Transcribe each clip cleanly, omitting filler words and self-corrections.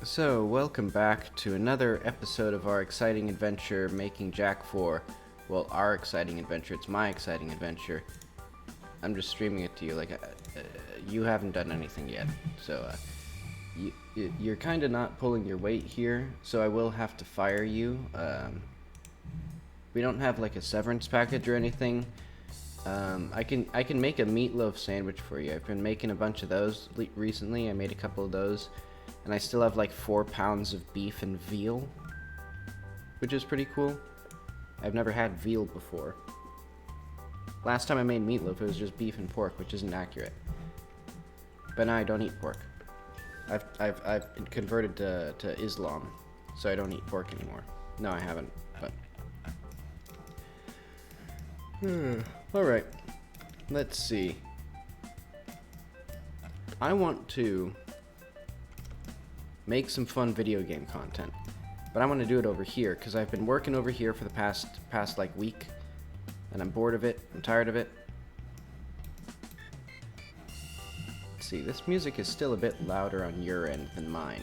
So, welcome back to another episode of our exciting adventure making Jack 4. Well, our exciting adventure, it's my exciting adventure. I'm just streaming it to you, you haven't done anything yet. So, you're kind of not pulling your weight here, so I will have to fire you. We don't have like a severance package or anything. I can make a meatloaf sandwich for you. I've been making a bunch of those recently. I made a couple of those. And I still have like 4 pounds of beef and veal, which is pretty cool. I've never had veal before. Last time I made meatloaf, it was just beef and pork, which isn't accurate. But now I don't eat pork. I've converted to Islam, so I don't eat pork anymore. No, I haven't, but... Alright, let's see. I want to make some fun video game content, but I want to do it over here because I've been working over here for the past like week, and I'm bored of it. I'm tired of it. Let's see, this music is still a bit louder on your end than mine.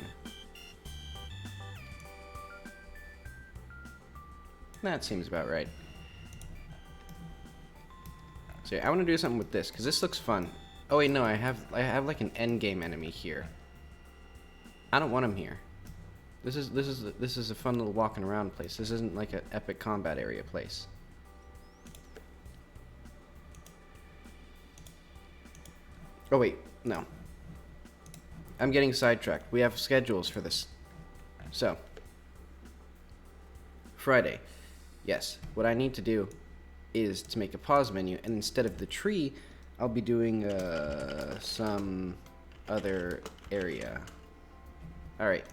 That seems about right. So yeah, I want to do something with this because this looks fun. Oh wait, no, I have like an end game enemy here. I don't want him here. This is a fun little walking around place. This isn't like an epic combat area place. Oh wait, no. I'm getting sidetracked. We have schedules for this. So, Friday. Yes, what I need to do is to make a pause menu, and instead of the tree, I'll be doing some other area. Alright.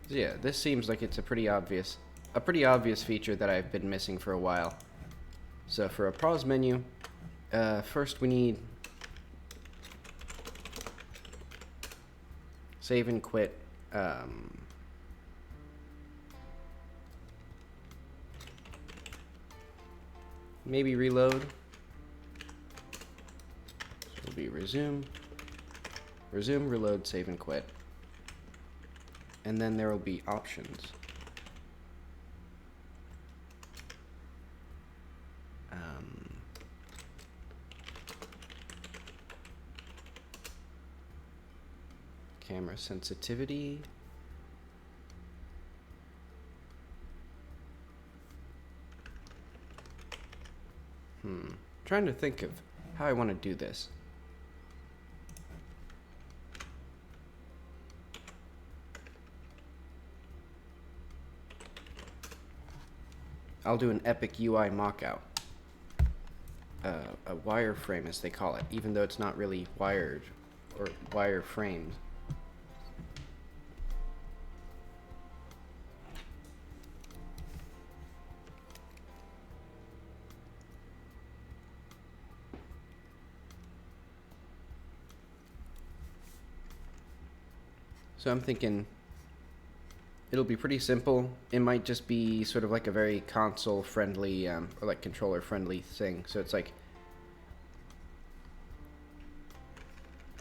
So yeah, this seems like it's a pretty obvious feature that I've been missing for a while. So for a pause menu, first we need save and quit. Maybe reload. Will be resume, reload, save, and quit. And then there will be options. Camera sensitivity. Trying to think of how I want to do this. I'll do an epic UI mockout. A wireframe, as they call it, even though it's not really wired or wireframed. So I'm thinking it'll be pretty simple. It might just be sort of like a very console friendly or like controller friendly thing. So it's like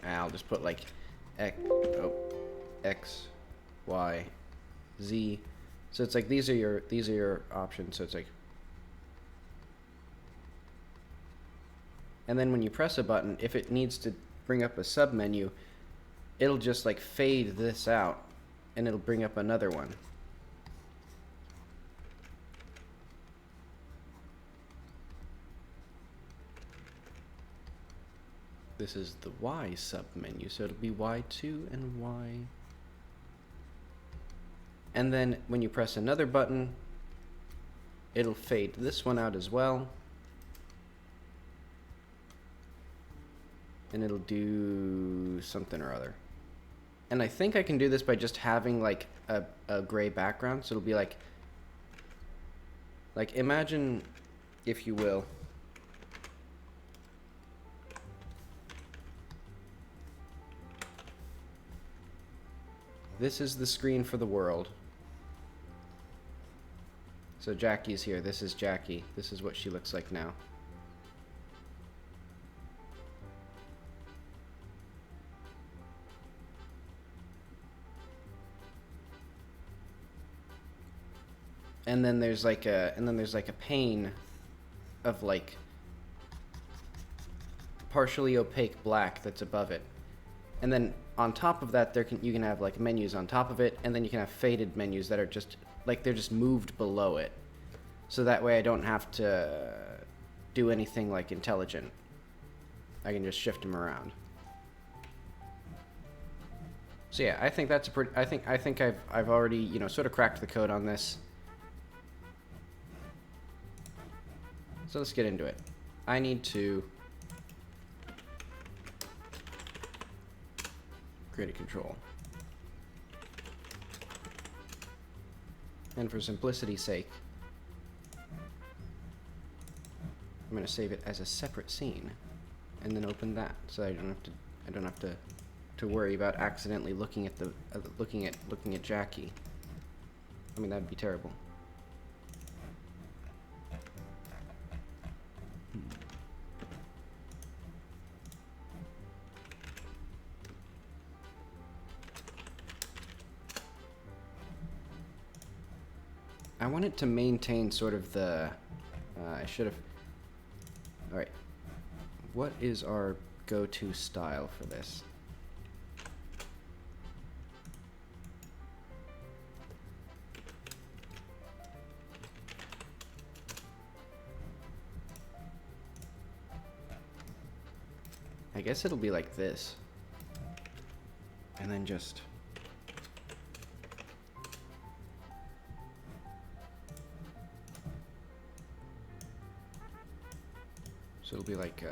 I'll just put like X, Y, Z. So it's like these are your options. So it's like, and then when you press a button, if it needs to bring up a sub menu, it'll just like fade this out and it'll bring up another one. This is the Y sub menu, so it'll be Y2 and Y. And then when you press another button, it'll fade this one out as well. And it'll do something or other. And I think I can do this by just having like a gray background. So it'll be like imagine, if you will, this is the screen for the world. So Jackie's here. This is Jackie. This is what she looks like now. and then there's like a pane of like partially opaque black that's above it. And then on top of that, you can have like menus on top of it, and then you can have faded menus that are just like they're just moved below it. So that way I don't have to do anything like intelligent. I can just shift them around. So yeah, I think that's a pretty. I think I've already sort of cracked the code on this. So let's get into it. I need to create a control. And for simplicity's sake, I'm going to save it as a separate scene and then open that so I don't have to worry about accidentally looking at looking at Jackie. I mean, that'd be terrible. I want it to maintain sort of the, I should have, alright, what is our go-to style for this? I guess it'll be like this, and then just so it'll be like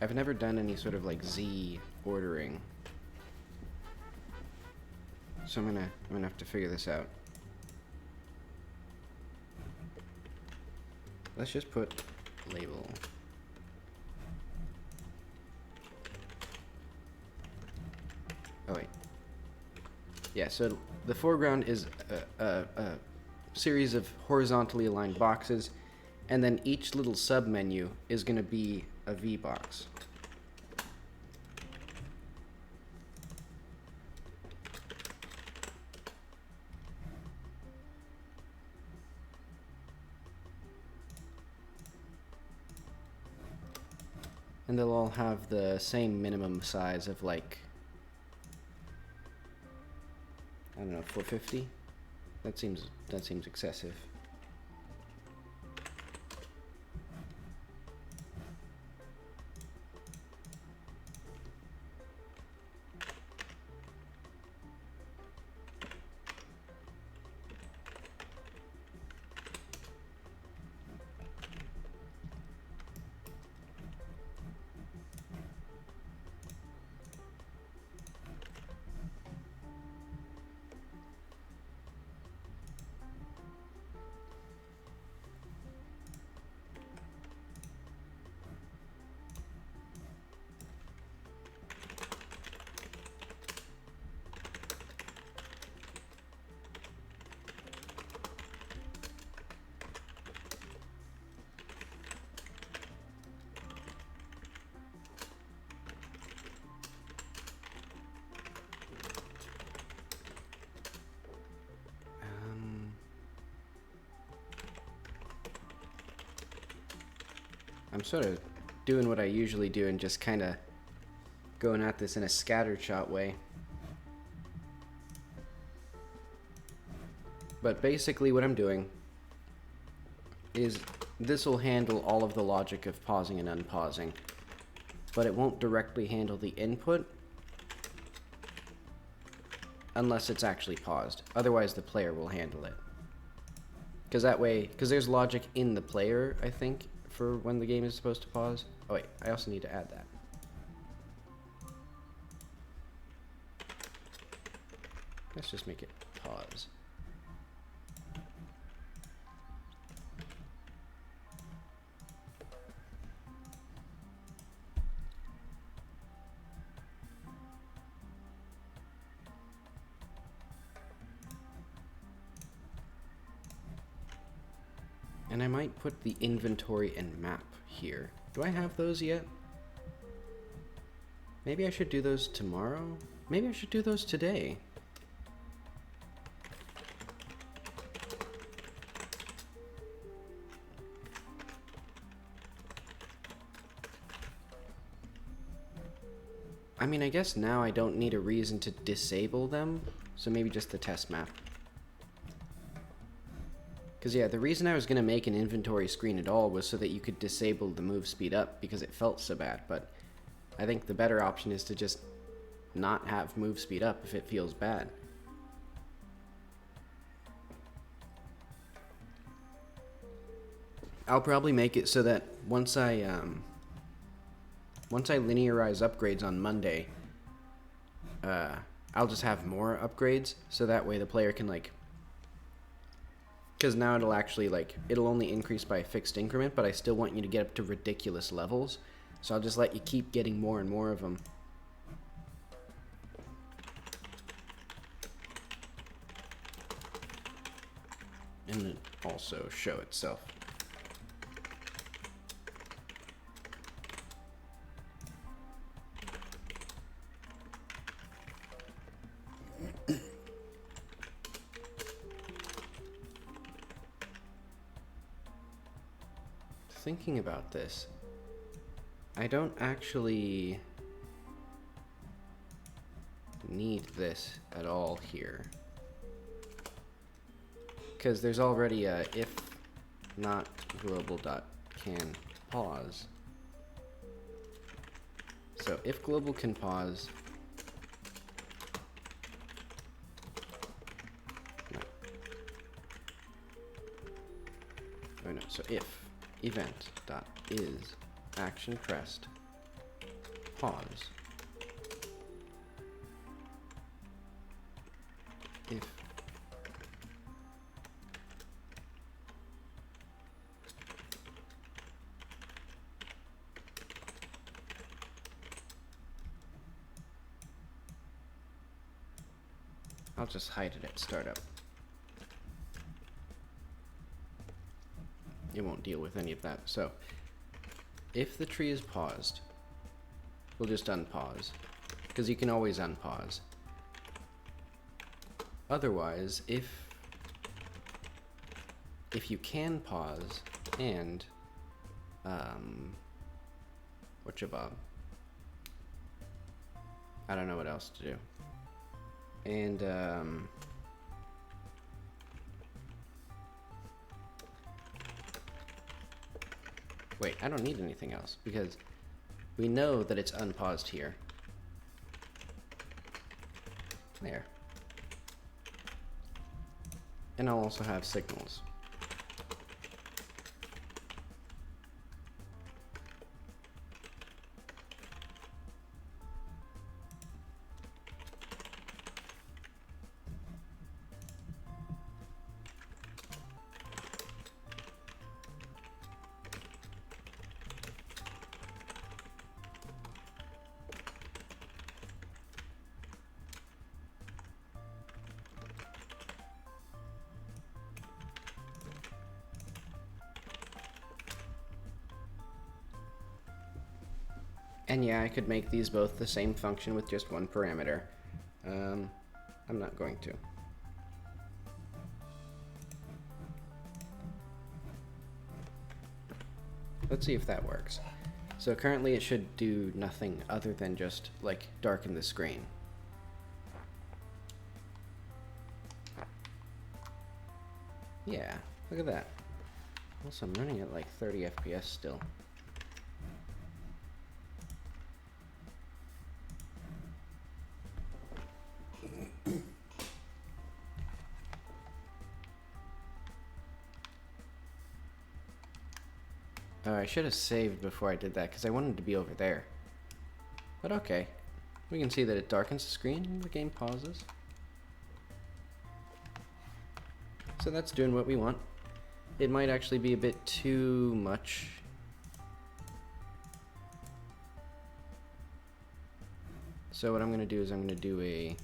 I've never done any sort of like Z ordering, so I'm gonna have to figure this out. Let's just put label. Oh wait. Yeah, so the foreground is a series of horizontally aligned boxes, and then each little sub-menu is going to be a V box. And they'll all have the same minimum size of like, I don't know, 450? That seems excessive. I'm sort of doing what I usually do and just kind of going at this in a scattershot way. But basically what I'm doing is this will handle all of the logic of pausing and unpausing, but it won't directly handle the input unless it's actually paused. Otherwise the player will handle it. Because that way, because there's logic in the player, I think, for when the game is supposed to pause. Oh wait, I also need to add that. Let's just make it pause. And I might put the inventory and map here. Do I have those yet? Maybe I should do those tomorrow? Maybe I should do those today. I mean, I guess now I don't need a reason to disable them, so maybe just the test map. Because yeah, the reason I was going to make an inventory screen at all was so that you could disable the move speed up, because it felt so bad, but I think the better option is to just not have move speed up if it feels bad. I'll probably make it so that once I linearize upgrades on Monday, I'll just have more upgrades, so that way the player can, like, because now it'll actually, like, it'll only increase by a fixed increment, but I still want you to get up to ridiculous levels, so I'll just let you keep getting more and more of them. And then also show itself. Thinking about this, I don't actually need this at all here, because there's already a if not global dot can pause. So if global can pause, no. Oh no, so if event dot is action pressed pause if I'll just hide it at startup. It won't deal with any of that. So if the tree is paused, we'll just unpause, because you can always unpause. Otherwise, if you can pause and whatchabob, I don't know what else to do. And wait, I don't need anything else, because we know that it's unpaused here. There. And I'll also have signals. And yeah, I could make these both the same function with just one parameter. I'm not going to. Let's see if that works. So currently it should do nothing other than just, like, darken the screen. Yeah, look at that. Also, I'm running at like 30 FPS still. Oh, I should have saved before I did that, because I wanted to be over there. But okay. We can see that it darkens the screen and the game pauses. So that's doing what we want. It might actually be a bit too much. So what I'm going to do is I'm going to do a...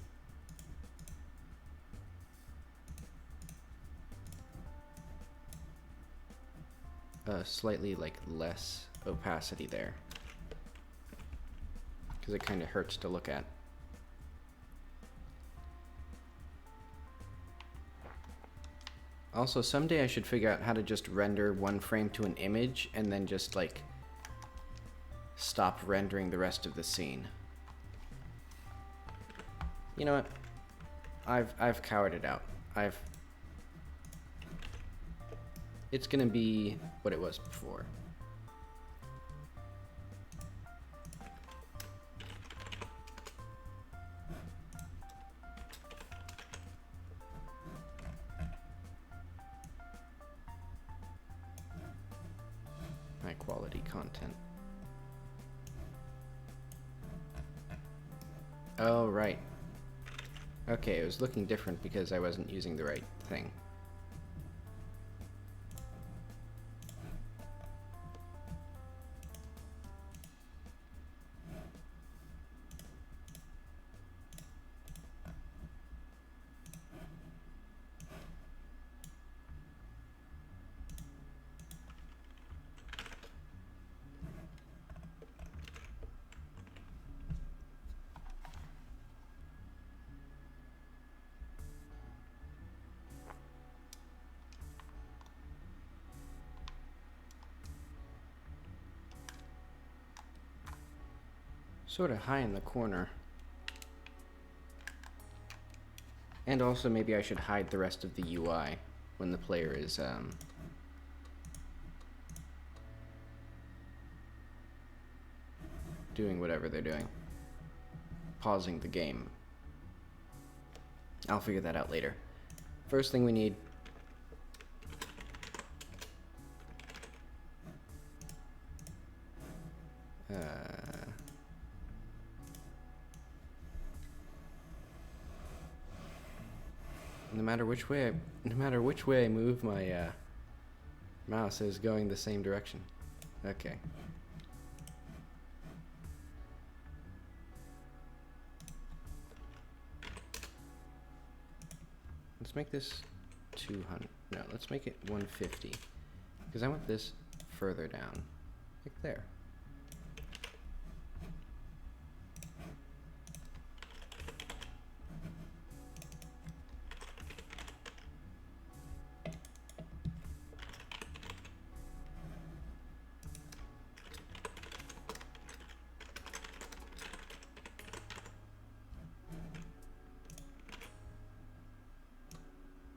slightly like less opacity there, because it kind of hurts to look at. Also, someday I should figure out how to just render one frame to an image and then just like stop rendering the rest of the scene. You know what? I've cowered it out. It's gonna be what it was before. High quality content. Oh, right. Okay, it was looking different because I wasn't using the right thing. Sort of high in the corner. And also maybe I should hide the rest of the UI when the player is doing whatever they're doing. Pausing the game. I'll figure that out later. First thing we need. No matter which way I move, my mouse is going the same direction. Okay. Let's make this 200. No, let's make it 150. Because I want this further down. Like there.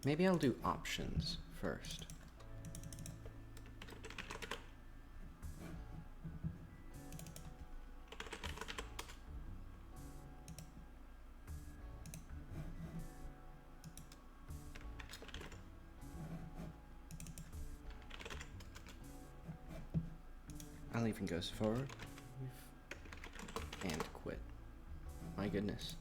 Maybe I'll do options first. I'll even go so far and quit. My goodness.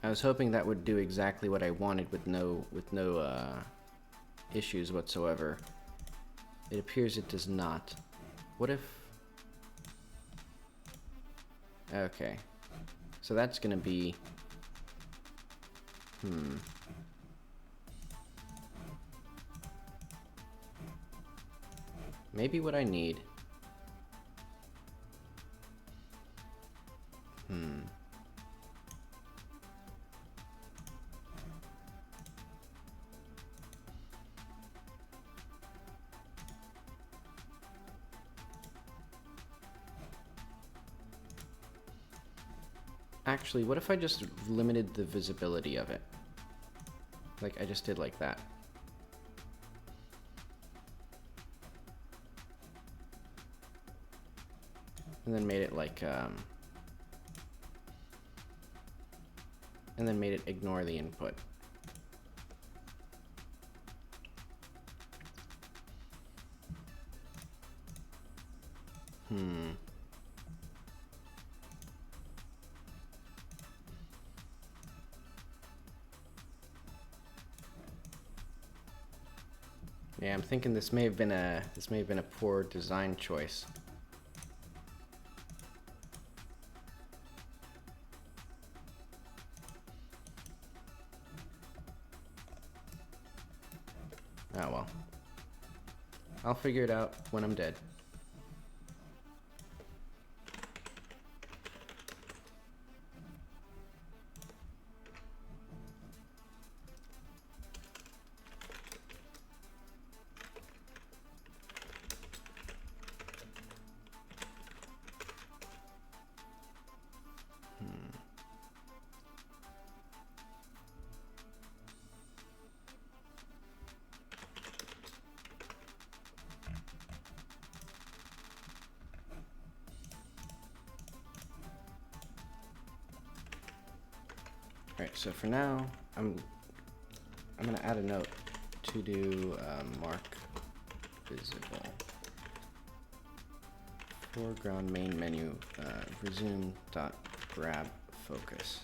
I was hoping that would do exactly what I wanted with no issues whatsoever. It appears it does not. What if... Okay. So that's gonna be... Maybe what I need... Actually, what if I just limited the visibility of it? Like I just did like that. And then made it like, and then made it ignore the input. Yeah, I'm thinking this may have been a poor design choice. Oh well. I'll figure it out when I'm dead. Alright, so for now, I'm gonna add a note to do mark visible. Foreground main menu, resume dot grab focus.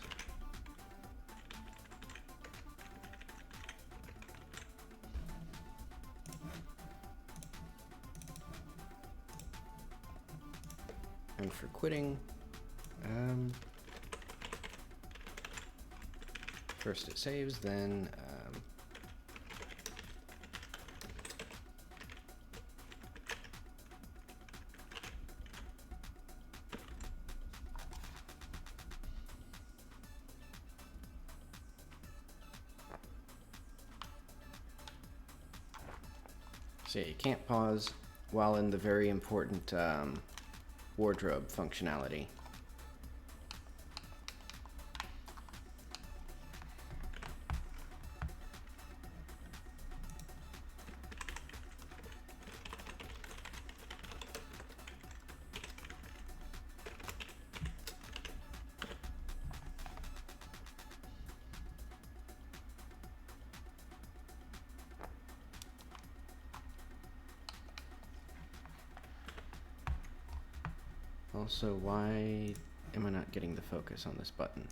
And for quitting, first it saves, then so yeah, you can't pause while in the very important wardrobe functionality. Also, why am I not getting the focus on this button?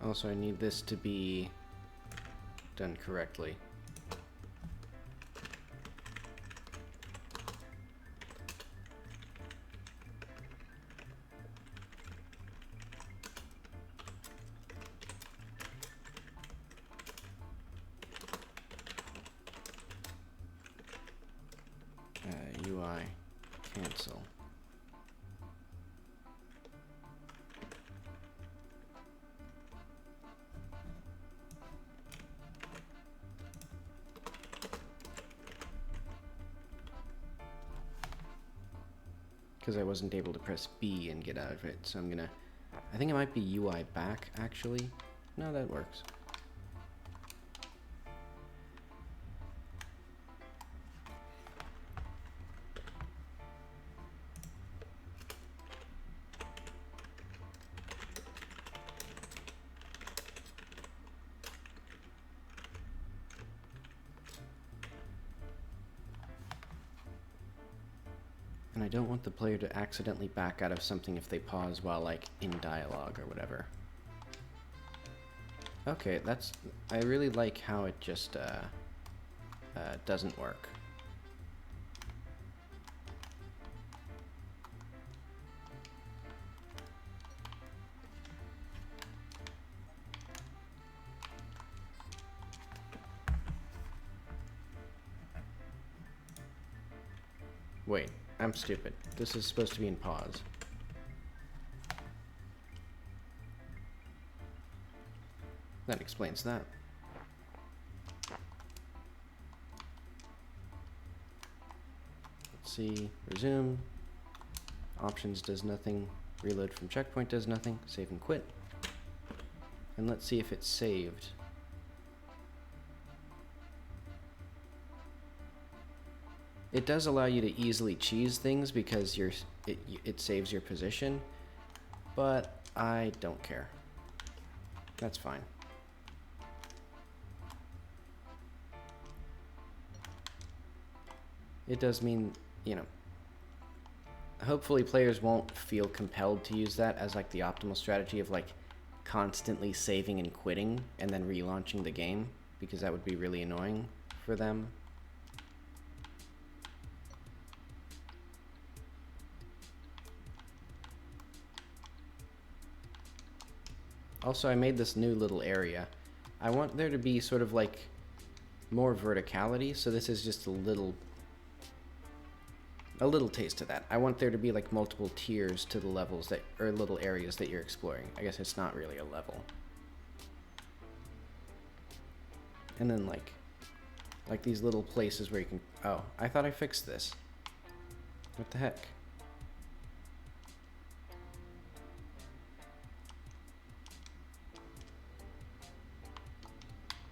Also, I need this to be done correctly. UI cancel. Because I wasn't able to press B and get out of it, so I'm gonna, I think it might be UI back actually. No, that works. And I don't want the player to accidentally back out of something if they pause while, like, in dialogue or whatever. Okay, that's... I really like how it just, doesn't work. Wait, I'm stupid. This is supposed to be in pause. That explains that. Let's see, resume. Options does nothing. Reload from checkpoint does nothing. Save and quit. And let's see if it's saved. It does allow you to easily cheese things because it saves your position, but I don't care. That's fine. It does mean, you know, hopefully players won't feel compelled to use that as like the optimal strategy of like constantly saving and quitting and then relaunching the game, because that would be really annoying for them. Also, I made this new little area. I want there to be sort of like more verticality, so this is just a little taste of that. I want there to be like multiple tiers to the levels that, or little areas that you're exploring. I guess it's not really a level. And then like these little places where you can, oh, I thought I fixed this. What the heck?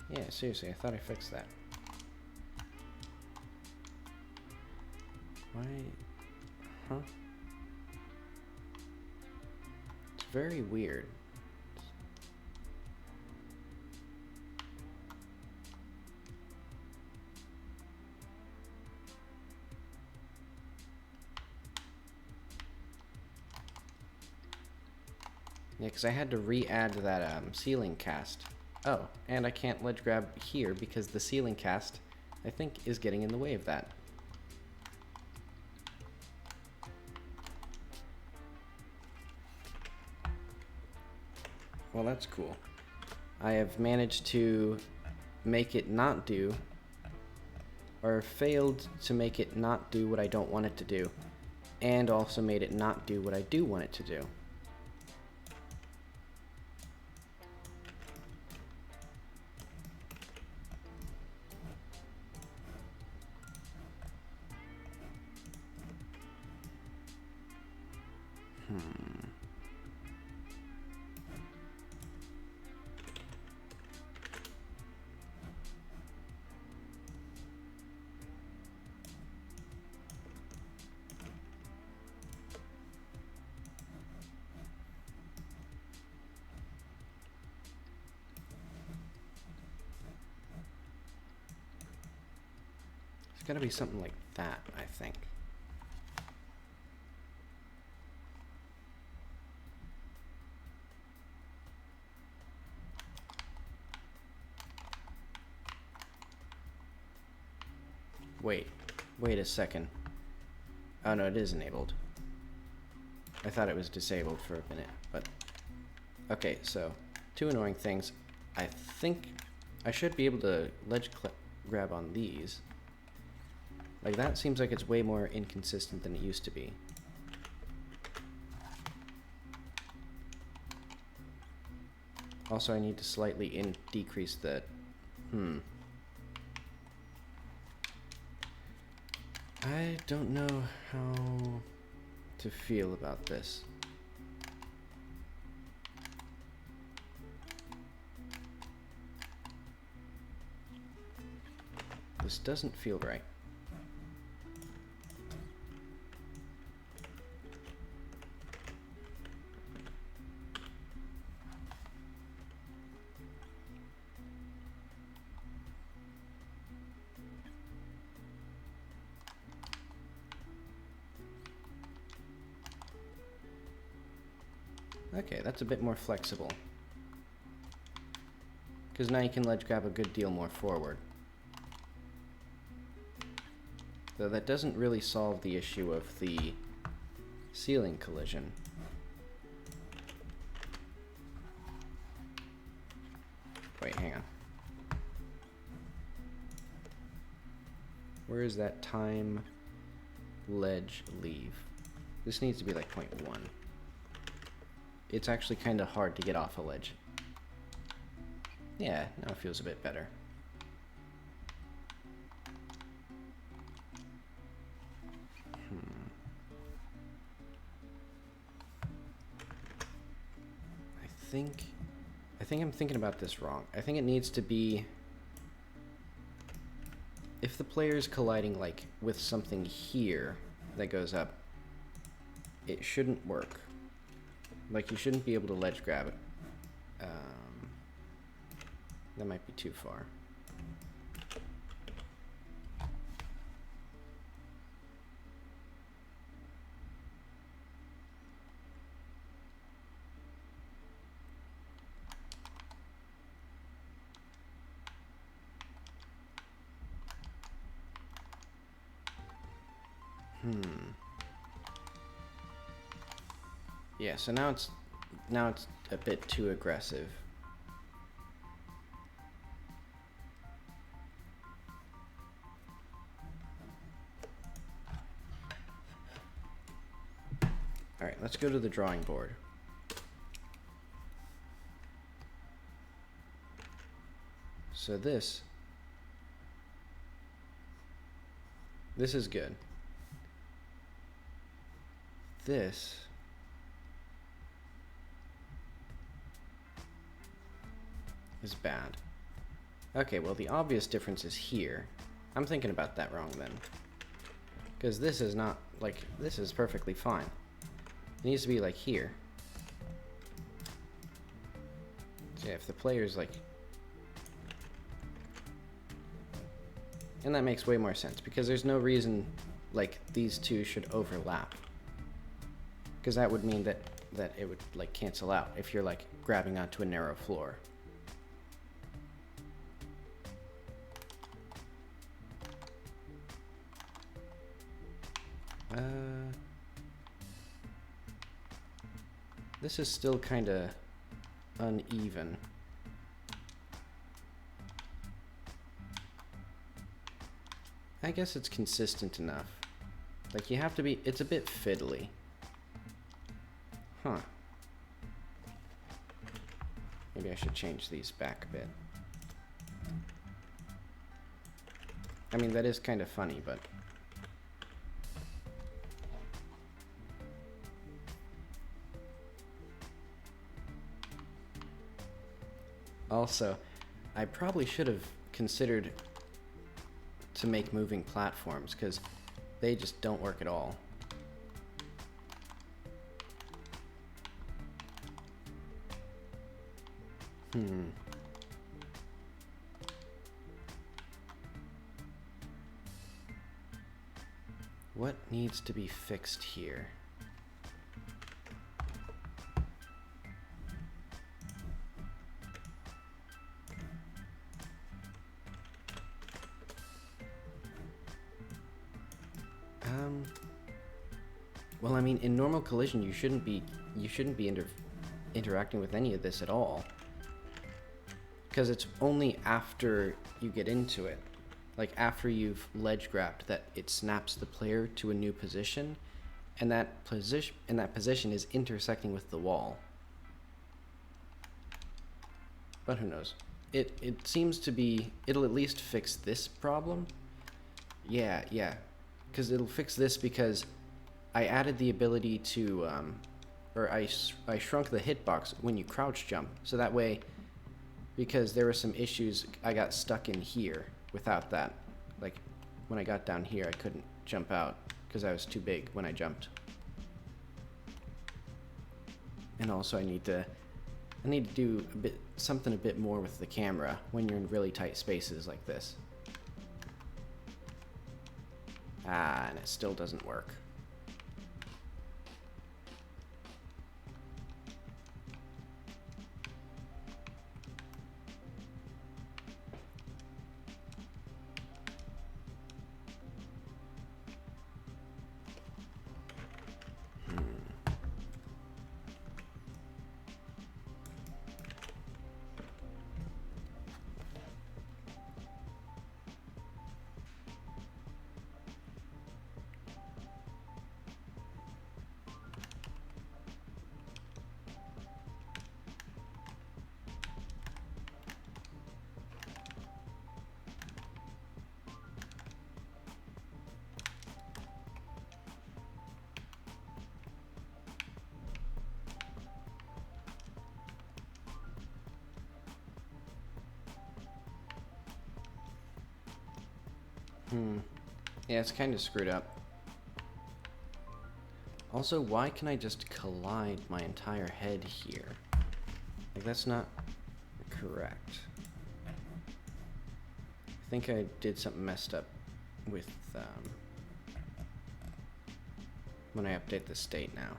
Yeah, seriously, I thought I fixed that. Why? Huh? It's very weird. Yeah, because I had to re-add that ceiling cast. Oh, and I can't ledge grab here because the ceiling cast, I think, is getting in the way of that. Well, that's cool. I have managed to make it not do, or failed to make it not do what I don't want it to do, and also made it not do what I do want it to do. It's gotta be something like that, I think. Wait a second. Oh no, it is enabled. I thought it was disabled for a minute, but... Okay, so, two annoying things. I think I should be able to ledge grab on these. Like, that seems like it's way more inconsistent than it used to be. Also, I need to slightly decrease the... I don't know how to feel about this. This doesn't feel right. Okay, that's a bit more flexible. Because now you can ledge grab a good deal more forward. Though that doesn't really solve the issue of the ceiling collision. Wait, hang on. Where is that time ledge leave. This needs to be like 0.1. It's actually kind of hard to get off a ledge. Yeah, now it feels a bit better. I think I'm thinking about this wrong. I think it needs to be, if the player's colliding like with something here that goes up, it shouldn't work. Like, you shouldn't be able to ledge grab it. That might be too far. Yeah, so now it's a bit too aggressive. All right, let's go to the drawing board. So this is good. This is bad. Okay, well, the obvious difference is here. I'm thinking about that wrong then. Because this is not, like, this is perfectly fine. It needs to be like here. So yeah, if the player's like... And that makes way more sense, because there's no reason, like, these two should overlap. Because that would mean that it would, like, cancel out if you're, like, grabbing onto a narrow floor. This is still kind of uneven. I guess it's consistent enough. Like, you have to be, it's a bit fiddly. Huh. Maybe I should change these back a bit. I mean, that is kind of funny, but... Also, I probably should have considered to make moving platforms, because they just don't work at all. What needs to be fixed here? Well, I mean, in normal collision, you shouldn't be interacting with any of this at all, because it's only after you get into it, like after you've ledge grabbed, that it snaps the player to a new position, and that position is intersecting with the wall. But who knows? It seems to be, it'll at least fix this problem. Yeah, because it'll fix this, because I added the ability to, or I shrunk the hitbox when you crouch jump, so that way, because there were some issues, I got stuck in here without that. Like, when I got down here, I couldn't jump out because I was too big when I jumped. And also, I need to do something a bit more with the camera when you're in really tight spaces like this. And it still doesn't work. Yeah, it's kind of screwed up. Also, why can I just collide my entire head here? Like, that's not correct. I think I did something messed up with, when I update the state now.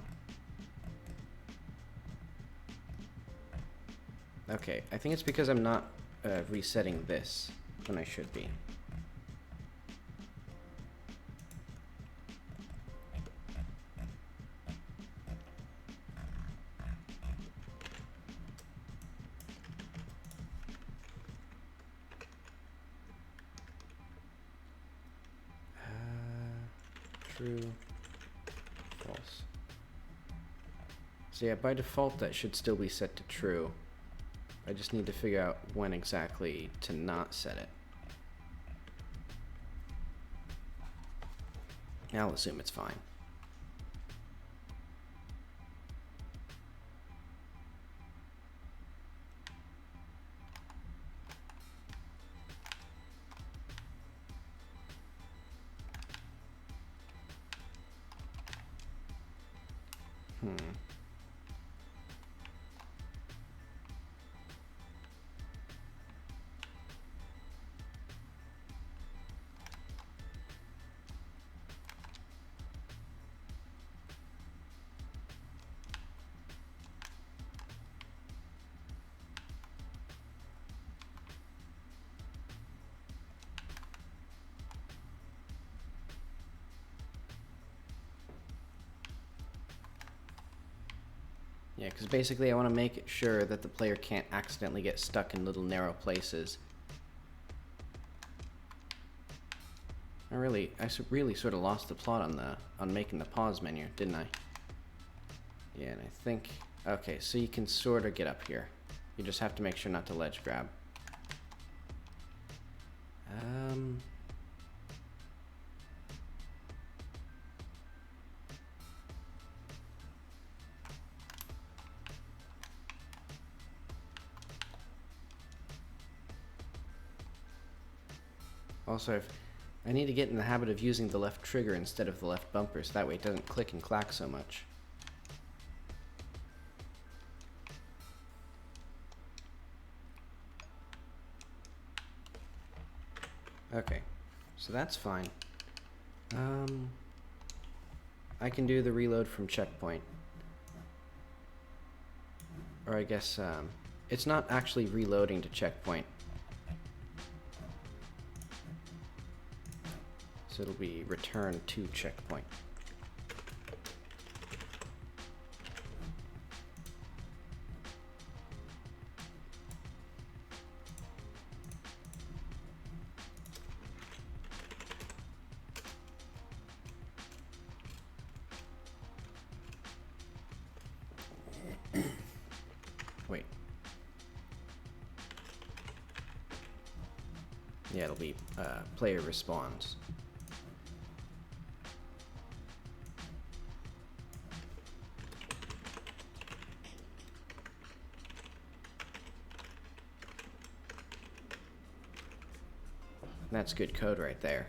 Okay, I think it's because I'm not resetting this when I should be. True, false. So yeah, by default that should still be set to true. I just need to figure out when exactly to not set it. I'll assume it's fine. Yeah, because basically I want to make sure that the player can't accidentally get stuck in little narrow places. I really sort of lost the plot on making the pause menu, didn't I? Yeah, and I think, okay, so you can sort of get up here. You just have to make sure not to ledge grab. Also, I need to get in the habit of using the left trigger instead of the left bumper, so that way it doesn't click and clack so much. Okay, so that's fine. I can do the reload from checkpoint. Or I guess, it's not actually reloading to checkpoint. So it'll be return to checkpoint. Wait. Yeah, it'll be player responds. That's good code right there.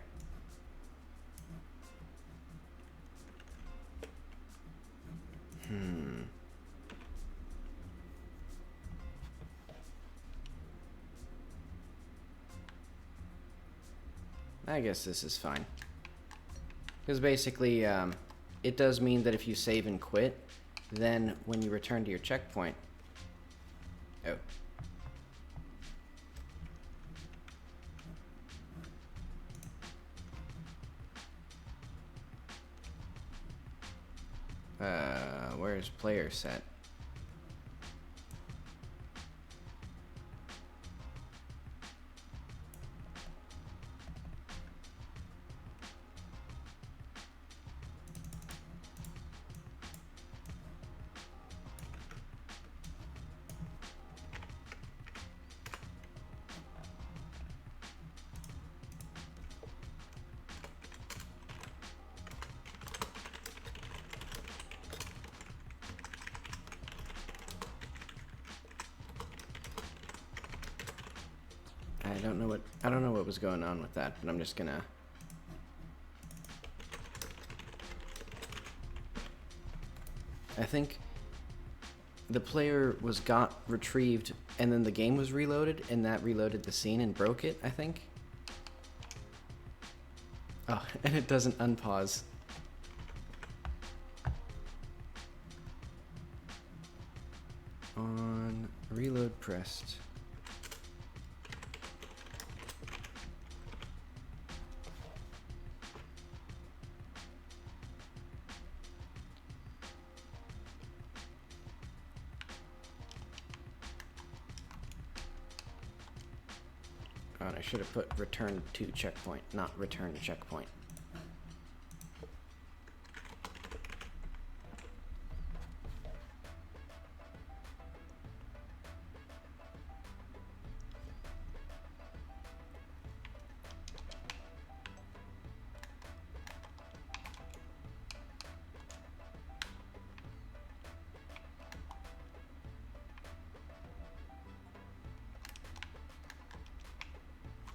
I guess this is fine. Because basically, it does mean that if you save and quit, then when you return to your checkpoint... Oh. Where's player set? I don't know what was going on with that, but I'm just gonna I think the player got retrieved, and then the game was reloaded, and that reloaded the scene and broke it, I think. Oh, and it doesn't unpause. On reload pressed. God, I should have put return to checkpoint, not return to checkpoint.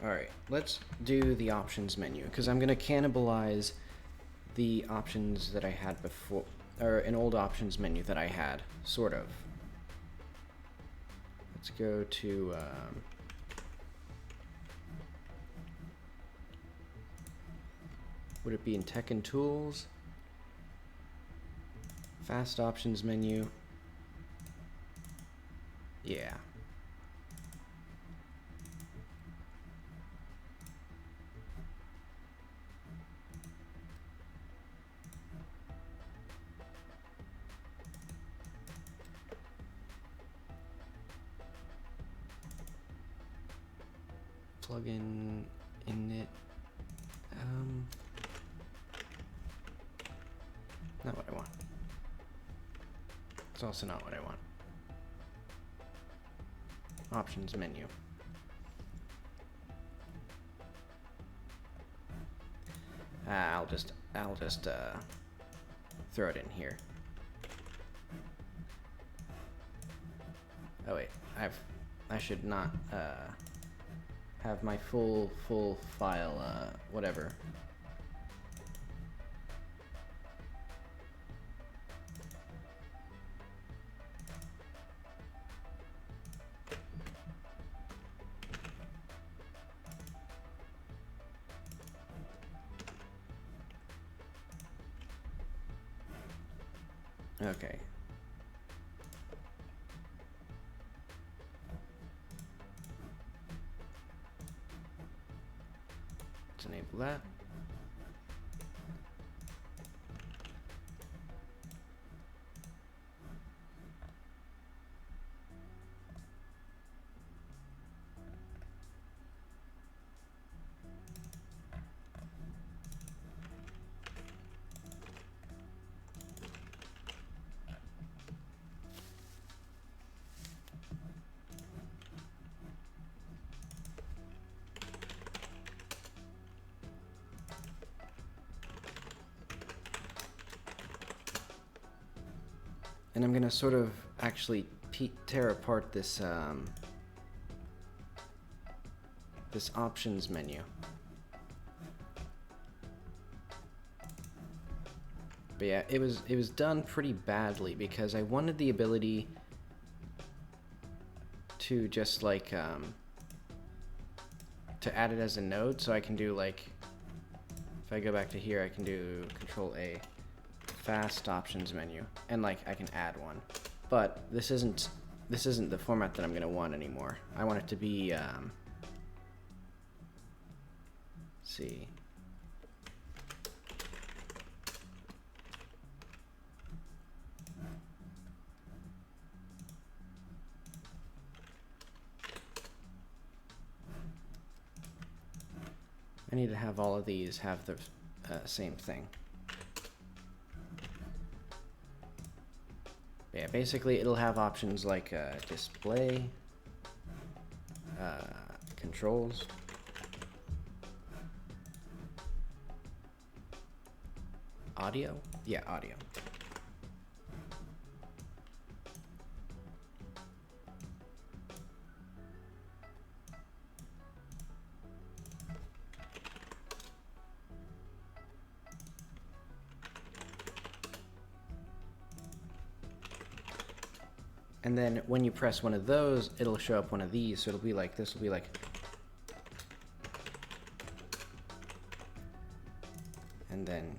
Alright, let's do the options menu, because I'm going to cannibalize the options that I had before, or an old options menu that I had, sort of. Let's go to, would it be in Tech and Tools? Fast options menu. Yeah. Plugin init. Not what I want. It's also not what I want. Options menu. I'll just throw it in here. Oh wait, I should not have my full file, whatever. Okay. Let's enable that. And I'm gonna sort of actually tear apart this this options menu. But yeah, it was done pretty badly because I wanted the ability to just like to add it as a node, so I can do like, if I go back to here, I can do Control A. Fast options menu, and like I can add one, but this isn't the format that I'm gonna want anymore. I want it to be let's see, I need to have all of these have the same thing. Yeah, basically it'll have options like display, controls, audio. Yeah, audio. And then when you press one of those, it'll show up one of these. So it'll be like, this will be like, and then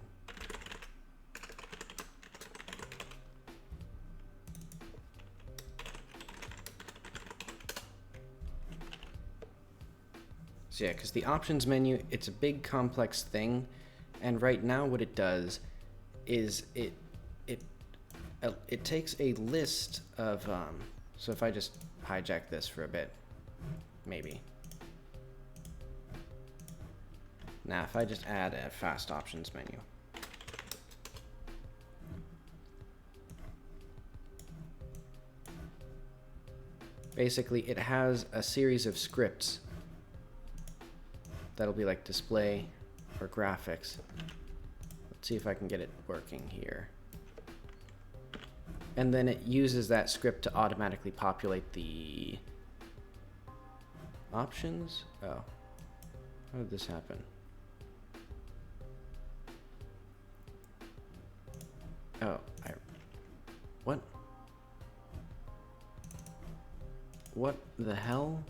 so yeah, because the options menu, it's a big complex thing, and right now what it does is it takes a list of so if I just hijack this for a bit, maybe. Now if I just add a fast options menu. Basically, it has a series of scripts that'll be like display or graphics. Let's see if I can get it working here. And then it uses that script to automatically populate the options. Oh, how did this happen? Oh, what? What the hell?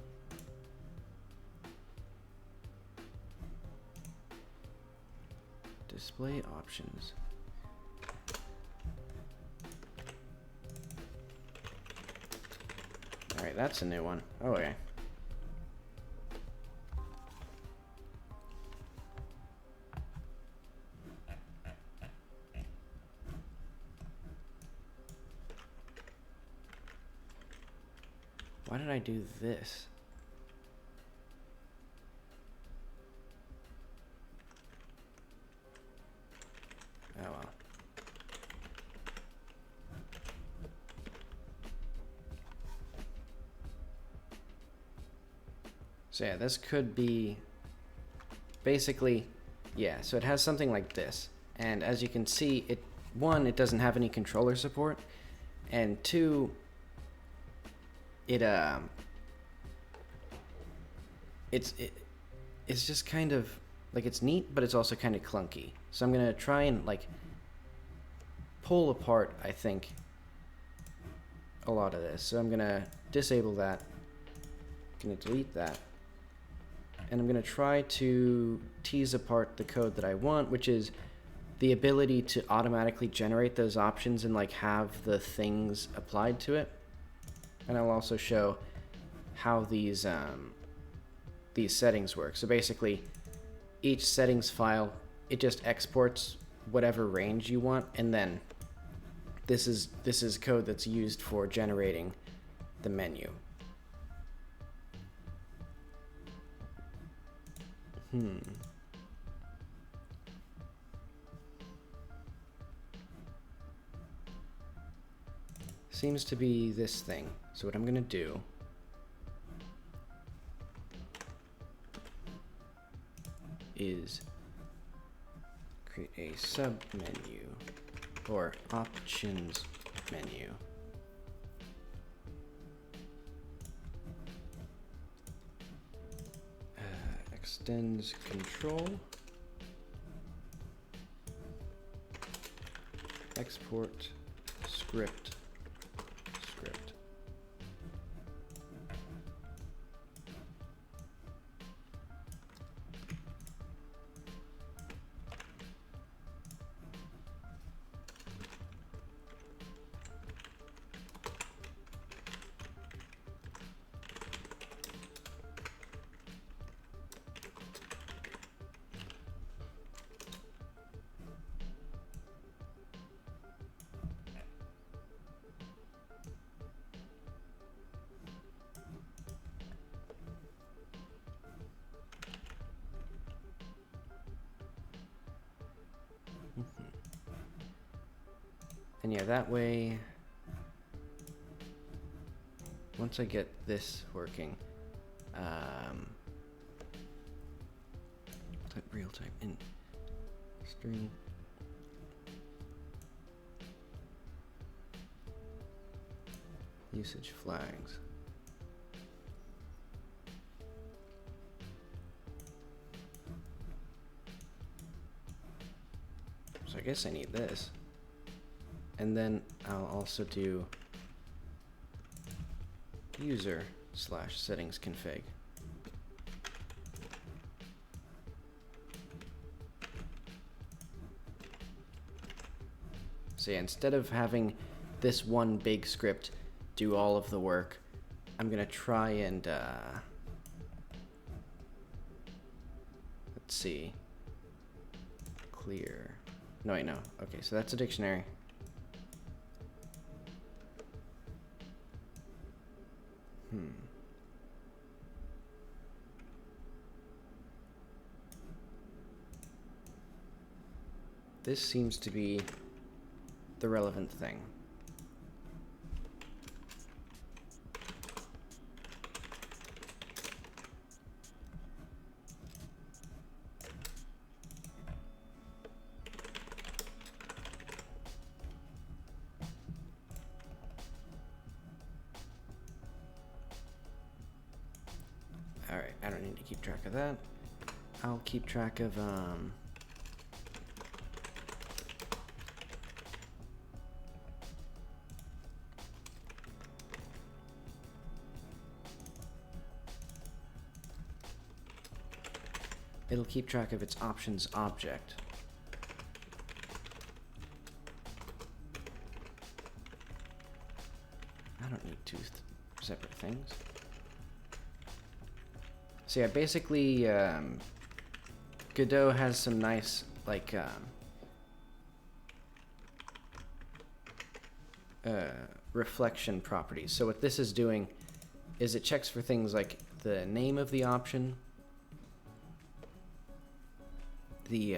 Display options. Alright, that's a new one. Oh, okay. Why did I do this? Oh well. So yeah, this could be basically, yeah, so it has something like this. And as you can see, it doesn't have any controller support, and two, it's just kind of like, it's neat, but it's also kind of clunky. So I'm gonna try and like pull apart, I think, a lot of this. So I'm gonna disable that, gonna delete that, and I'm gonna try to tease apart the code that I want, which is the ability to automatically generate those options and like have the things applied to it. And I'll also show how these settings work. So basically, each settings file, it just exports whatever range you want, and then this is code that's used for generating the menu. Seems to be this thing. So what I'm gonna do is create a sub menu or options menu. Extends control. Export script. And yeah, that way, once I get this working, type real time in string usage flags. So I guess I need this. And then I'll also do user/settings config. So yeah, instead of having this one big script do all of the work, I'm gonna try and let's see, clear. No, wait, no. Okay, so that's a dictionary. This seems to be the relevant thing. All right, I don't need to keep track of that. I'll keep track of it'll keep track of its options object. I don't need two separate things. So yeah, basically, Godot has some nice, like, reflection properties. So what this is doing is it checks for things like the name of the option, the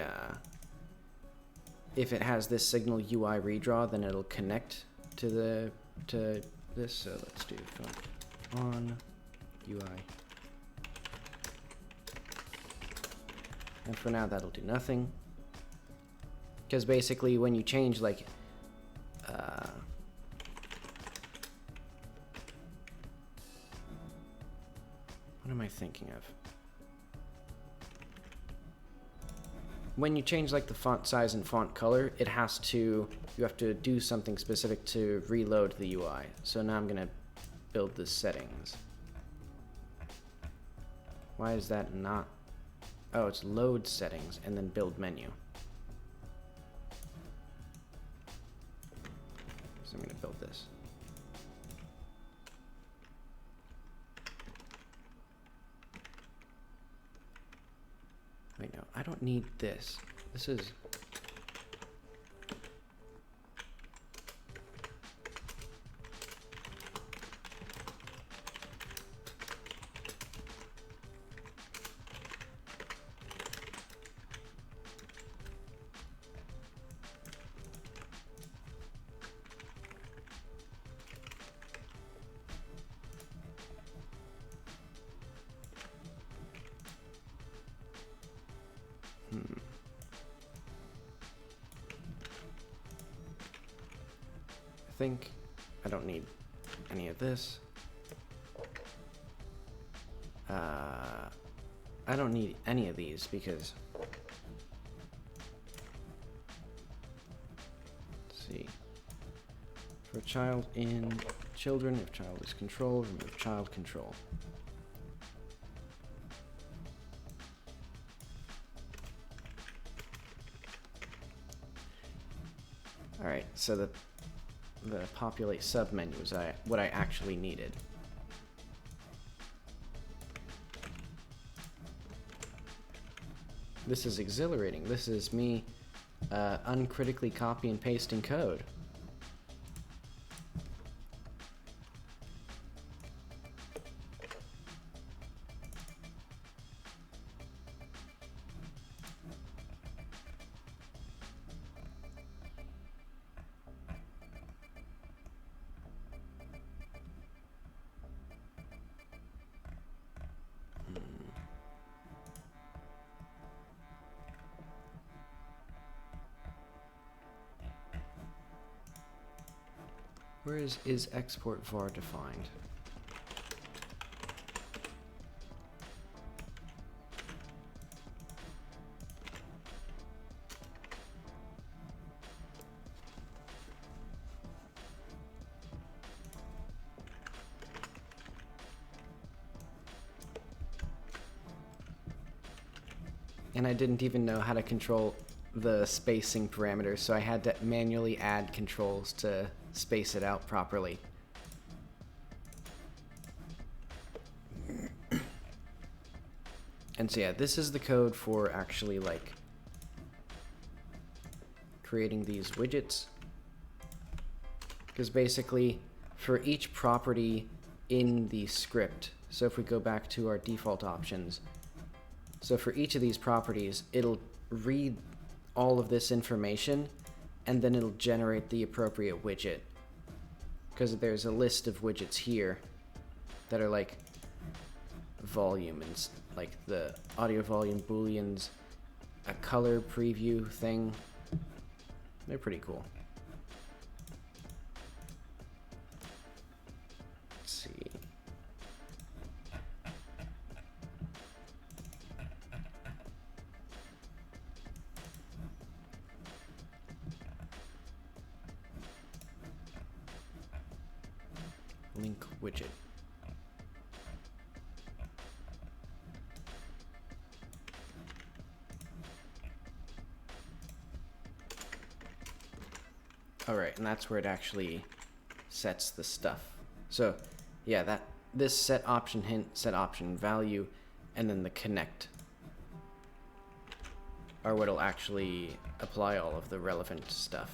if it has this signal UI redraw, then it'll connect to this. So let's do font on UI. And for now, that'll do nothing. Because basically, when you change, like, what am I thinking of? When you change, like, the font size and font color, you have to do something specific to reload the UI. So now I'm gonna build the settings. Why is that not? Oh, it's load settings and then build menu. So I'm going to build this. Wait, no, I don't need this. This is... I think I don't need any of this. I don't need any of these because, let's see, for child in children, if child is controlled, remove child control. All right, so the populate submenu is what I actually needed. This is exhilarating. This is me uncritically copy and pasting code. Where is export var defined? And I didn't even know how to control the spacing parameters, so I had to manually add controls to space it out properly. And so yeah, this is the code for actually like creating these widgets. Because basically for each property in the script, so if we go back to our default options, so for each of these properties, it'll read all of this information and then it'll generate the appropriate widget. Because there's a list of widgets here that are like volume and like the audio volume booleans, a color preview thing. They're pretty cool. Let's see. Link widget. Alright, and that's where it actually sets the stuff. So, yeah, this set option hint, set option value, and then the connect are what'll actually apply all of the relevant stuff.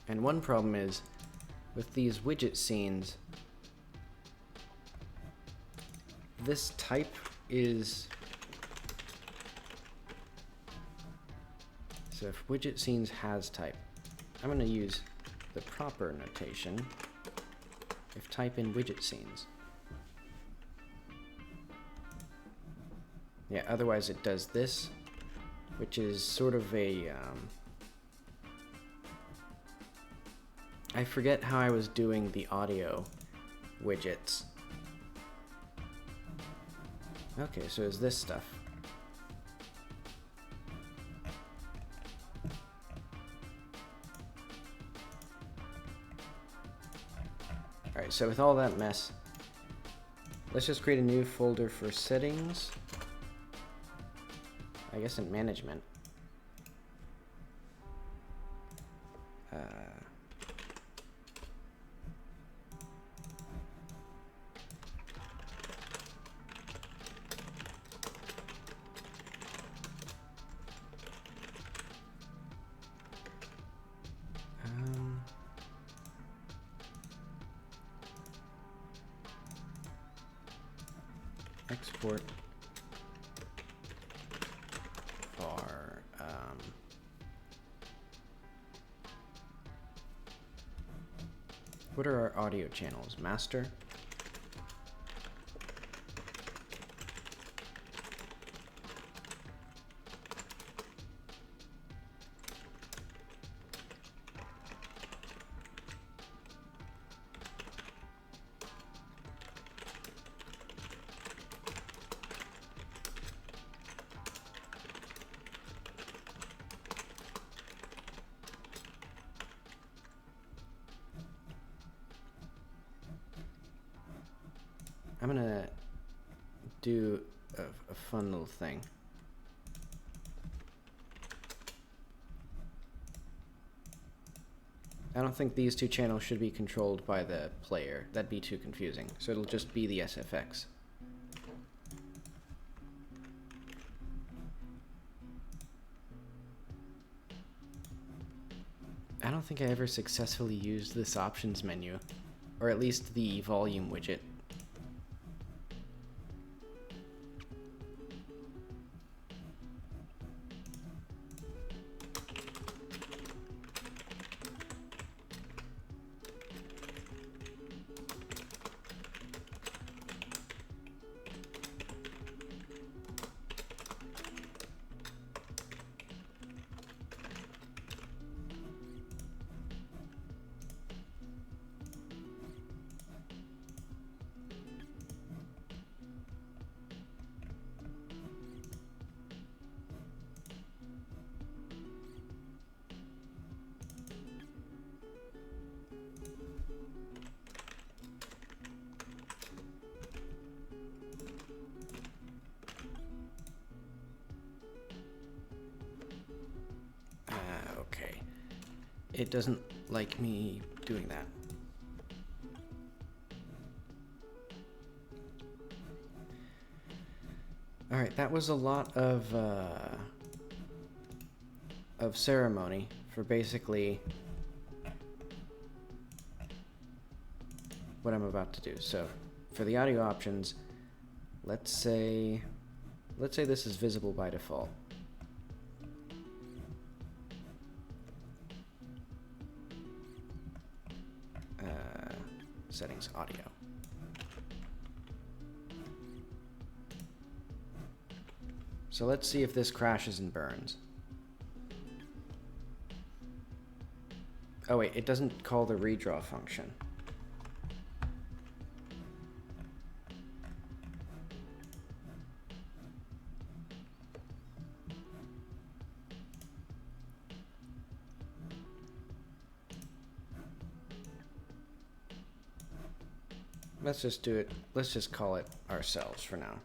And one problem is, with these widget scenes, this type is... So if widget scenes has type, I'm going to use the proper notation if type in widget scenes. Yeah, otherwise it does this, which is sort of a... I forget how I was doing the audio widgets. Okay, so it's this stuff. Alright, so with all that mess, let's just create a new folder for settings. I guess in management. Export for what are our audio channels? Master. I'm gonna do a fun little thing. I don't think these two channels should be controlled by the player. That'd be too confusing. So it'll just be the SFX. I don't think I ever successfully used this options menu, or at least the volume widget. it doesn't like me doing that. Alright, that was a lot of ceremony for basically what I'm about to do. So, for the audio options, let's say this is visible by default. Settings, audio. So let's see if this crashes and burns. Oh wait, it doesn't call the redraw function. Let's just do it. Let's just call it ourselves for now.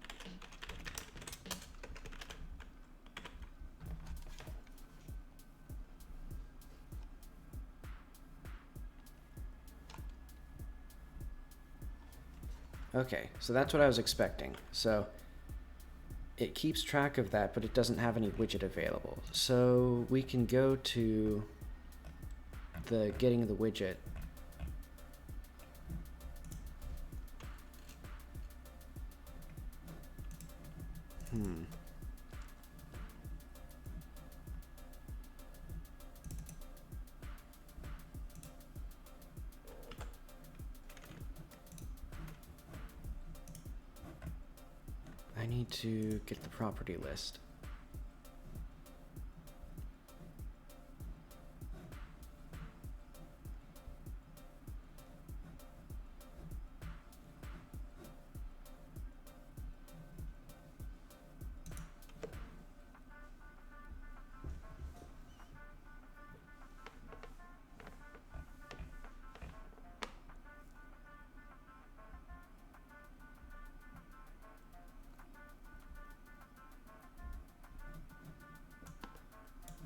Okay, so that's what I was expecting. So it keeps track of that, but it doesn't have any widget available. So we can go to the getting the widget. I need to get the property list.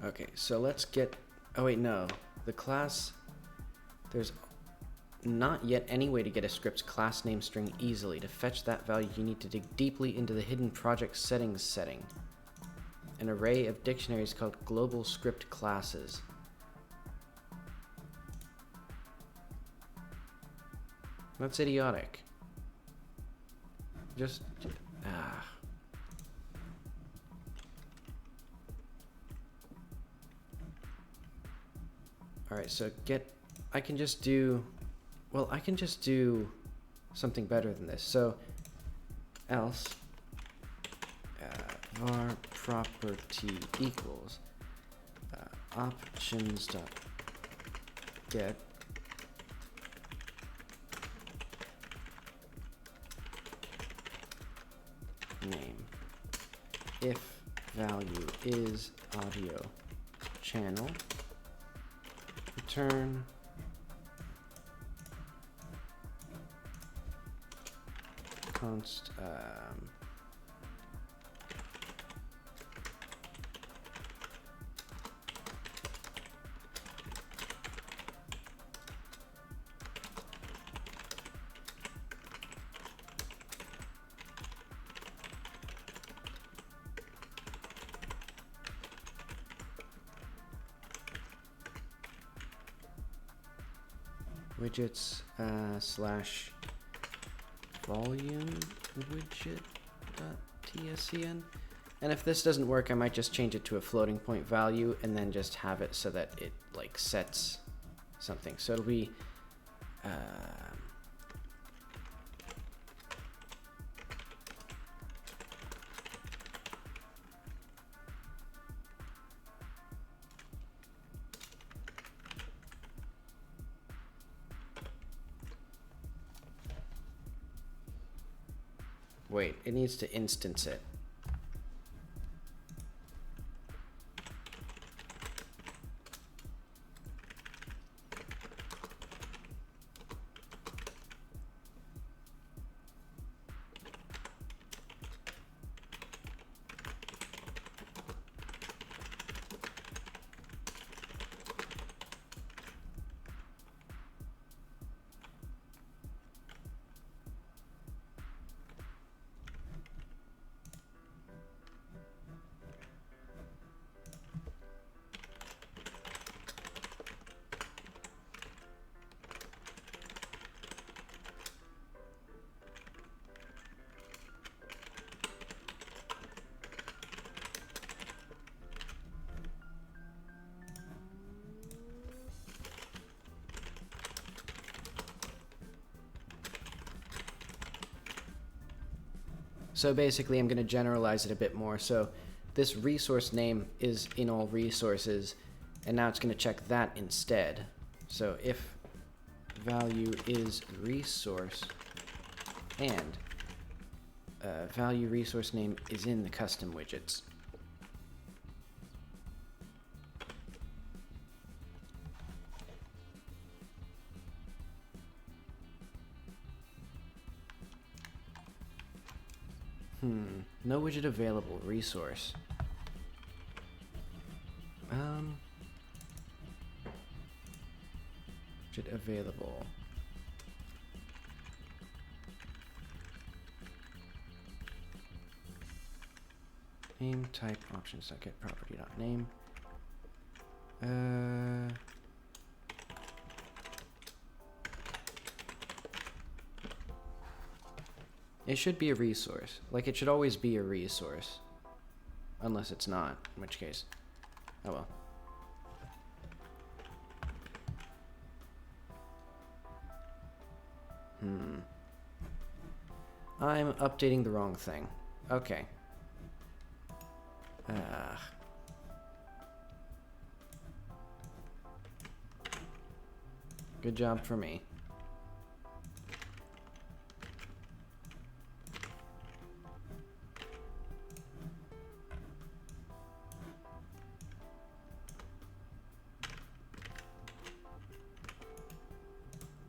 Okay, so let's get, oh wait, no. The class, there's not yet any way to get a script's class name string easily. To fetch that value, you need to dig deeply into the hidden project settings setting. An array of dictionaries called global script classes. That's idiotic. Alright, so I can just do something better than this. So, else, var property equals, options.get name. If value is audio channel, return const widgets slash volume widget.tscn. And if this doesn't work, I might just change it to a floating point value and then just have it so that it like sets something. So it'll be wait, it needs to instance it. So basically, I'm going to generalize it a bit more. So this resource name is in all resources, and now it's going to check that instead. So if value is resource and value resource name is in the custom widgets. No widget available. Resource. Widget available. Name type options. Get property dot name. It should be a resource. Like, it should always be a resource. Unless it's not, in which case. Oh well. I'm updating the wrong thing. Okay. Good job for me.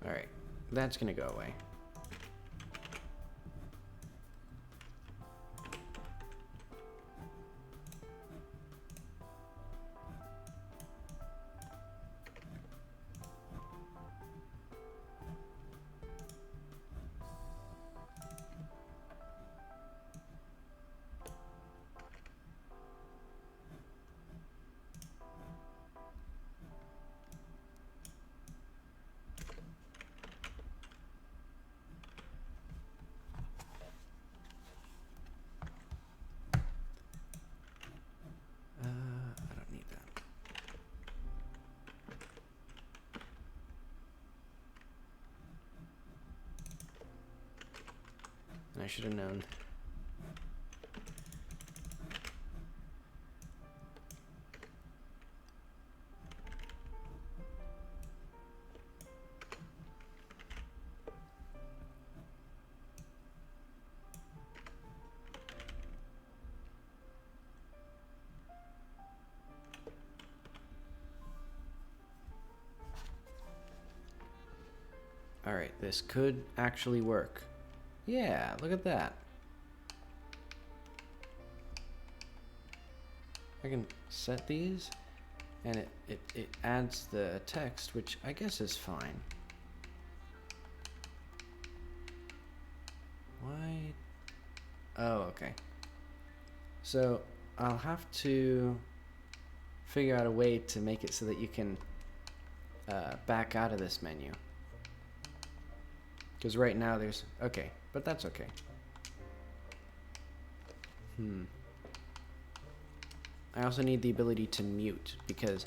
Alright, that's gonna go away. I should have known. All right, this could actually work. Yeah, look at that. I can set these, and it adds the text, which I guess is fine. Why? Oh, okay. So I'll have to figure out a way to make it so that you can back out of this menu. Because right now there's... Okay, but that's okay. I also need the ability to mute, because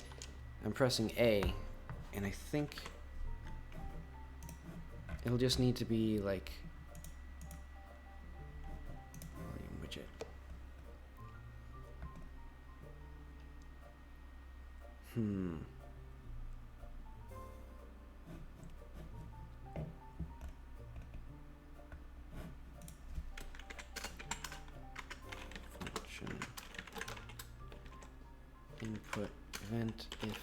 I'm pressing A, and I think it'll just need to be like... Volume widget. Function input event if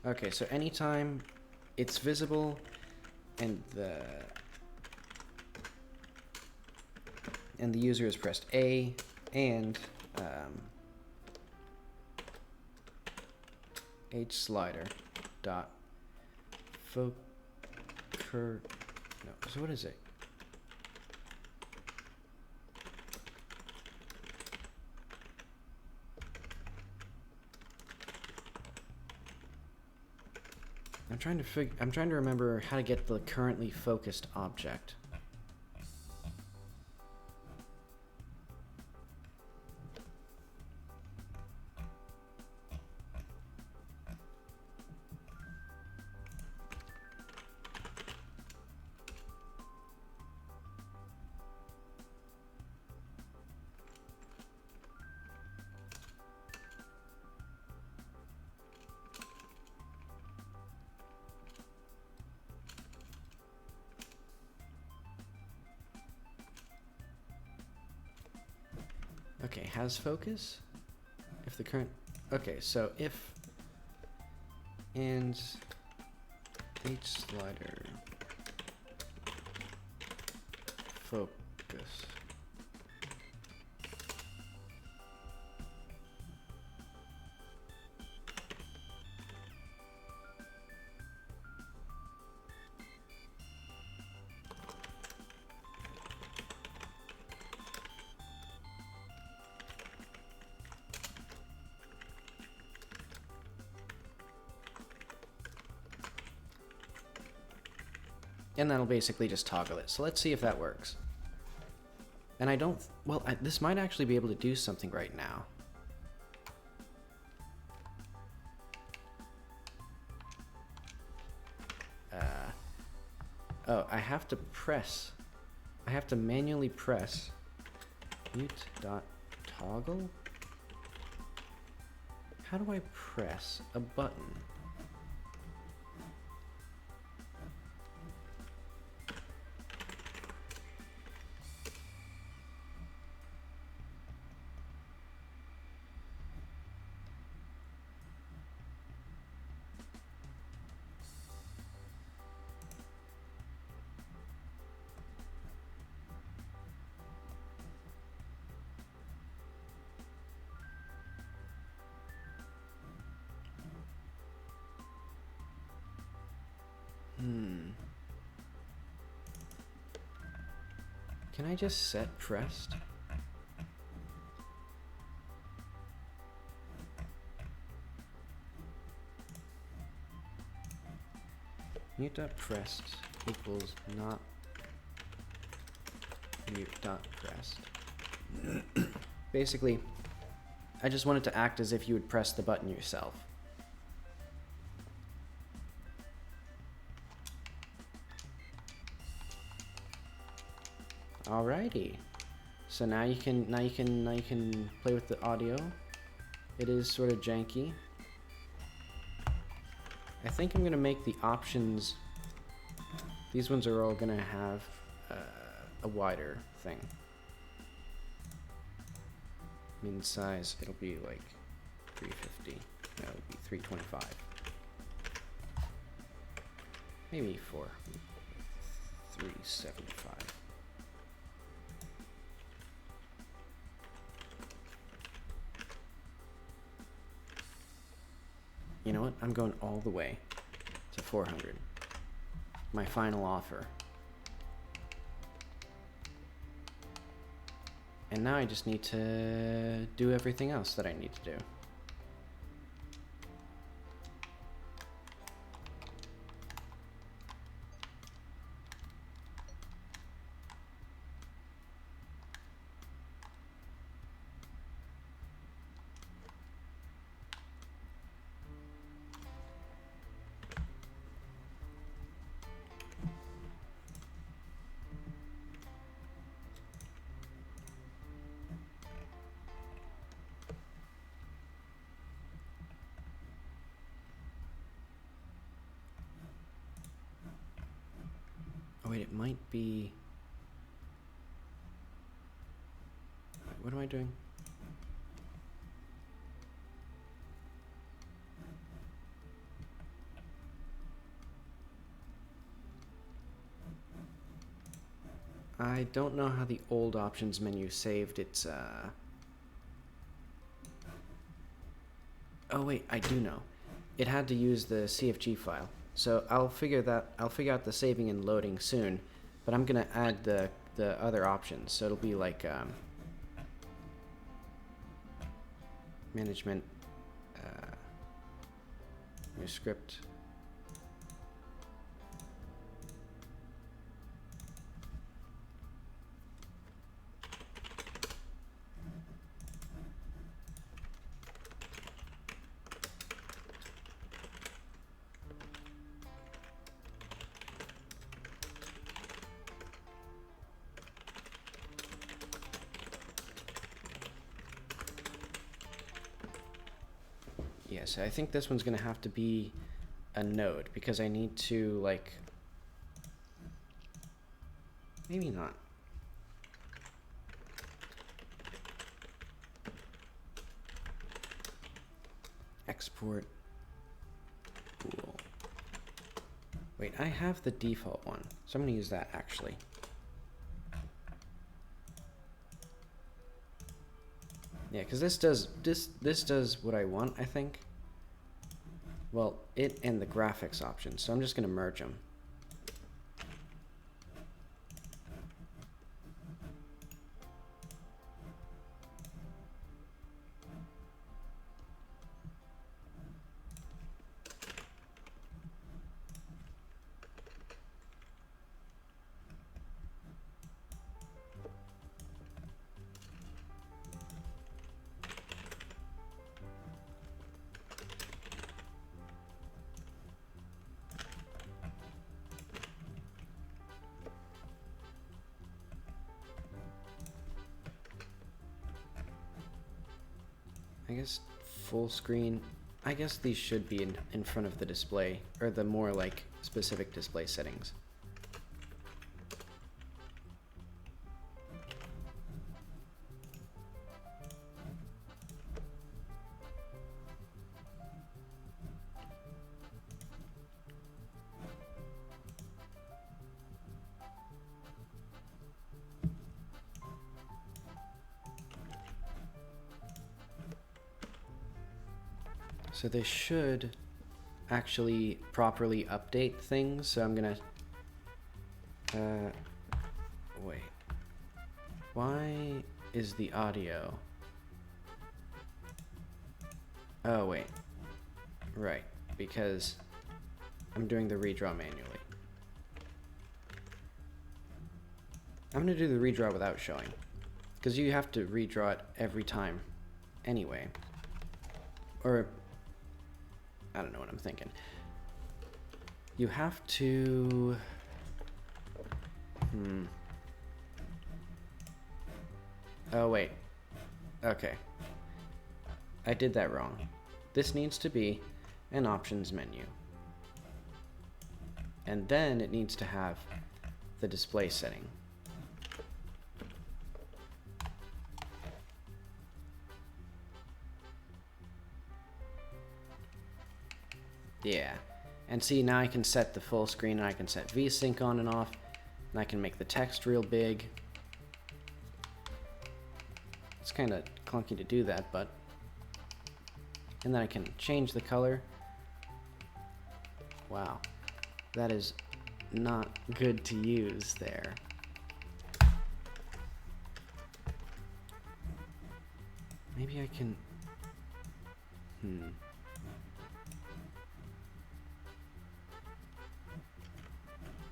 Okay, so anytime it's visible and the user has pressed A and H slider dot focur no, so what is it? I'm trying to remember how to get the currently focused object. Okay, has focus? If the current... Okay, so if... and... H slider... focus... And that'll basically just toggle it. So let's see if that works. And I don't... Well, this might actually be able to do something right now. Oh, I have to press. I have to manually press mute.toggle? How do I press a button? Can I just set pressed? Mute.pressed equals not mute.pressed. Basically, I just want it to act as if you would press the button yourself. Alrighty. So now you can play with the audio. It is sort of janky. I think I'm gonna make the options. These ones are all gonna have a wider thing. Min size, it'll be like 350. No, it'll be 325. Maybe 375. You know what? I'm going all the way to 400. My final offer. And now I just need to do everything else that I need to do. Oh wait, it might be... What am I doing? I don't know how the old options menu saved its, Oh wait, I do know. It had to use the CFG file. So I'll figure out the saving and loading soon, but I'm gonna add the other options. So it'll be like management, new script. Yes, I think this one's gonna have to be a node because I need to, like, maybe not. export pool. Wait, I have the default one, so I'm gonna use that actually. Yeah, because this does what I want, I think. Well, it and the graphics option, so I'm just gonna merge them. I guess full screen. I guess these should be in front of the display, or the more like specific display settings. So they should actually properly update things. So I'm gonna, wait, why is the audio? Oh wait, right, because I'm doing the redraw manually. I'm gonna do the redraw without showing, because you have to redraw it every time anyway. Or I don't know what I'm thinking. You have to... Oh, wait. Okay. I did that wrong. This needs to be an options menu. And then it needs to have the display setting. Yeah, and see, now I can set the full screen, and I can set VSync on and off, and I can make the text real big. It's kind of clunky to do that, but... And then I can change the color. Wow, that is not good to use there. Maybe I can...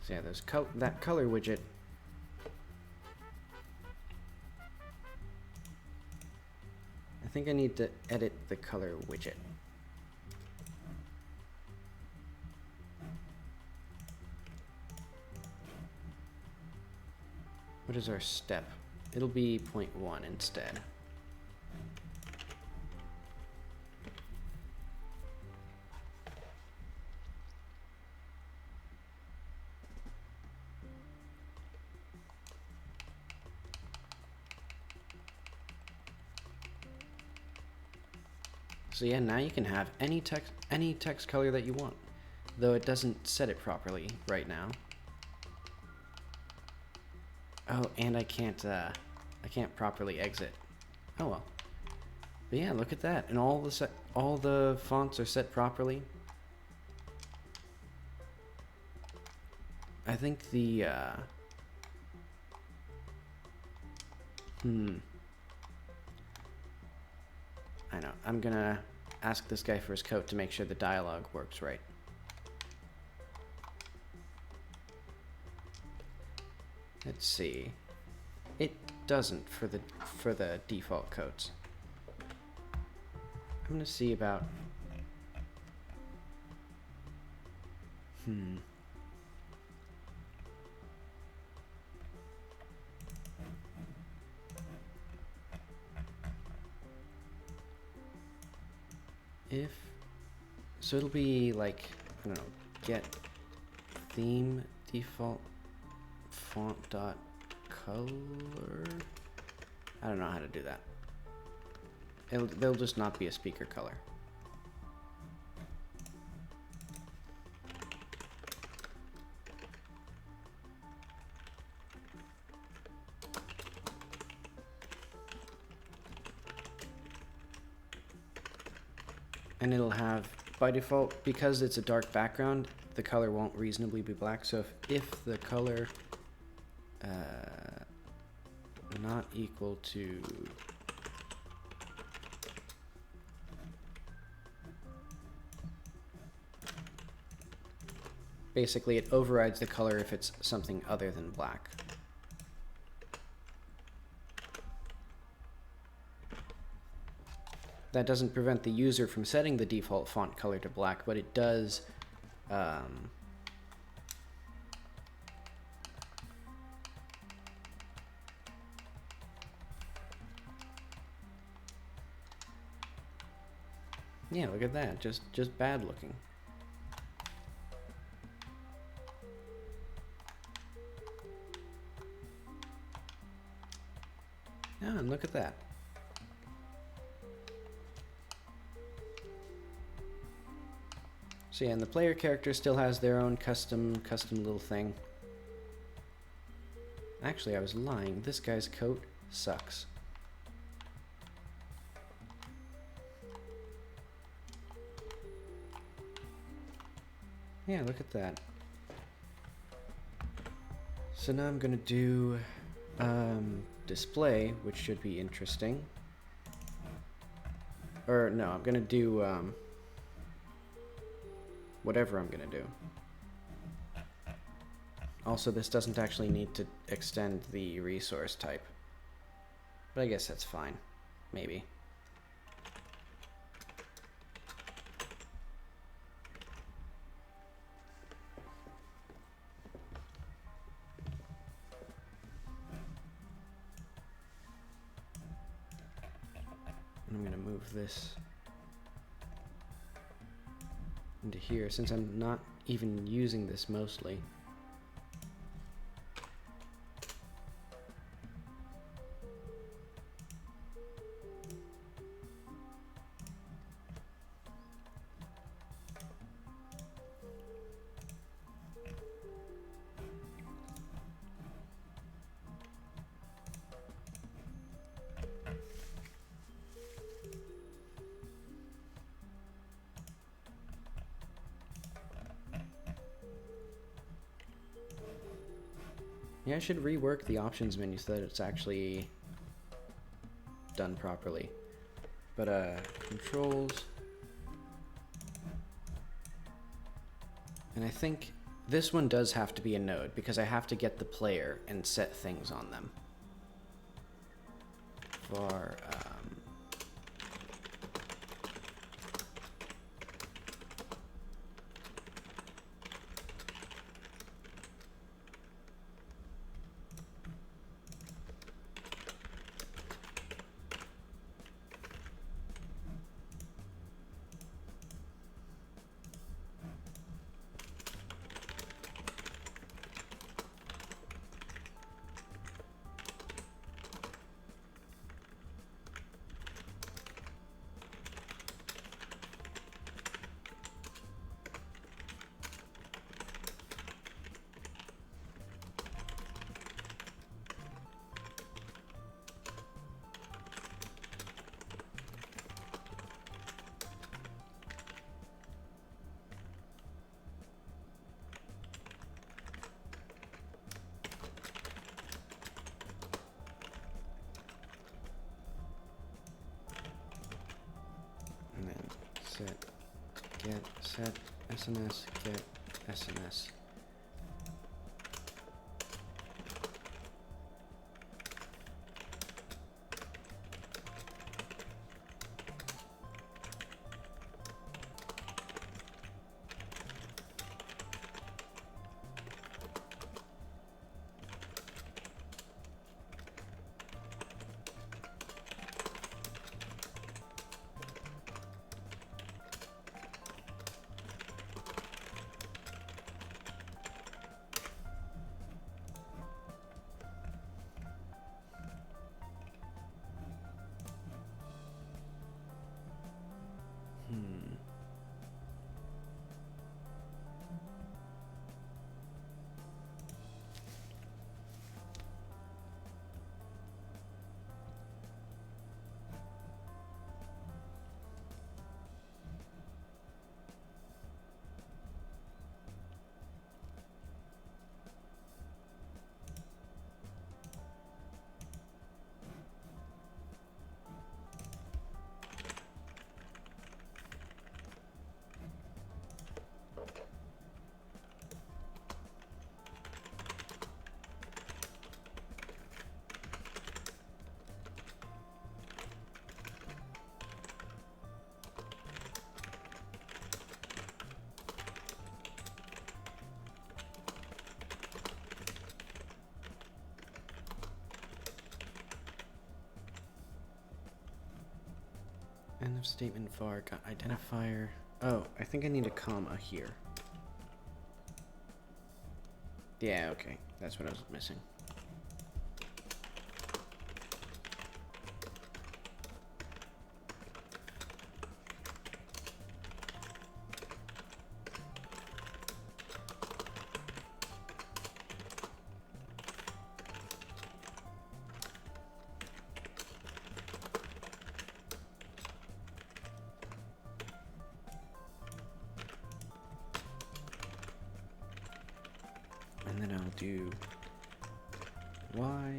So yeah, there's that color widget. I think I need to edit the color widget. What is our step? It'll be 0.1 instead. So yeah, now you can have any text color that you want, though it doesn't set it properly right now. Oh, and I can't properly exit. Oh well. But yeah, look at that, and all the fonts are set properly. I think the I know. I'm gonna ask this guy for his code to make sure the dialogue works right. Let's see. It doesn't for the default codes. I'm gonna see about... So it'll be like, I don't know, get theme default font dot color. I don't know how to do that. They'll just not be a speaker color. and it'll have, by default, because it's a dark background, the color won't reasonably be black. So if the color not equal to basically it overrides the color if it's something other than black. That doesn't prevent the user from setting the default font color to black, but it does yeah, look at that. Just bad looking. Yeah, and look at that. So yeah, and the player character still has their own custom little thing. Actually, I was lying. This guy's coat sucks. Yeah, look at that. So now I'm gonna do display, which should be interesting. Or no, I'm gonna do whatever I'm gonna do. Also, this doesn't actually need to extend the resource type, but I guess that's fine, maybe. I'm gonna move this into here since I'm not even using this mostly. Yeah, I should rework the options menu so that it's actually done properly. But controls, and I think this one does have to be a node because I have to get the player and set things on them. For and then set SNS get SNS. End of statement var, got identifier. Oh, I think I need a comma here. Yeah, okay. That's what I was missing. And then I'll do y.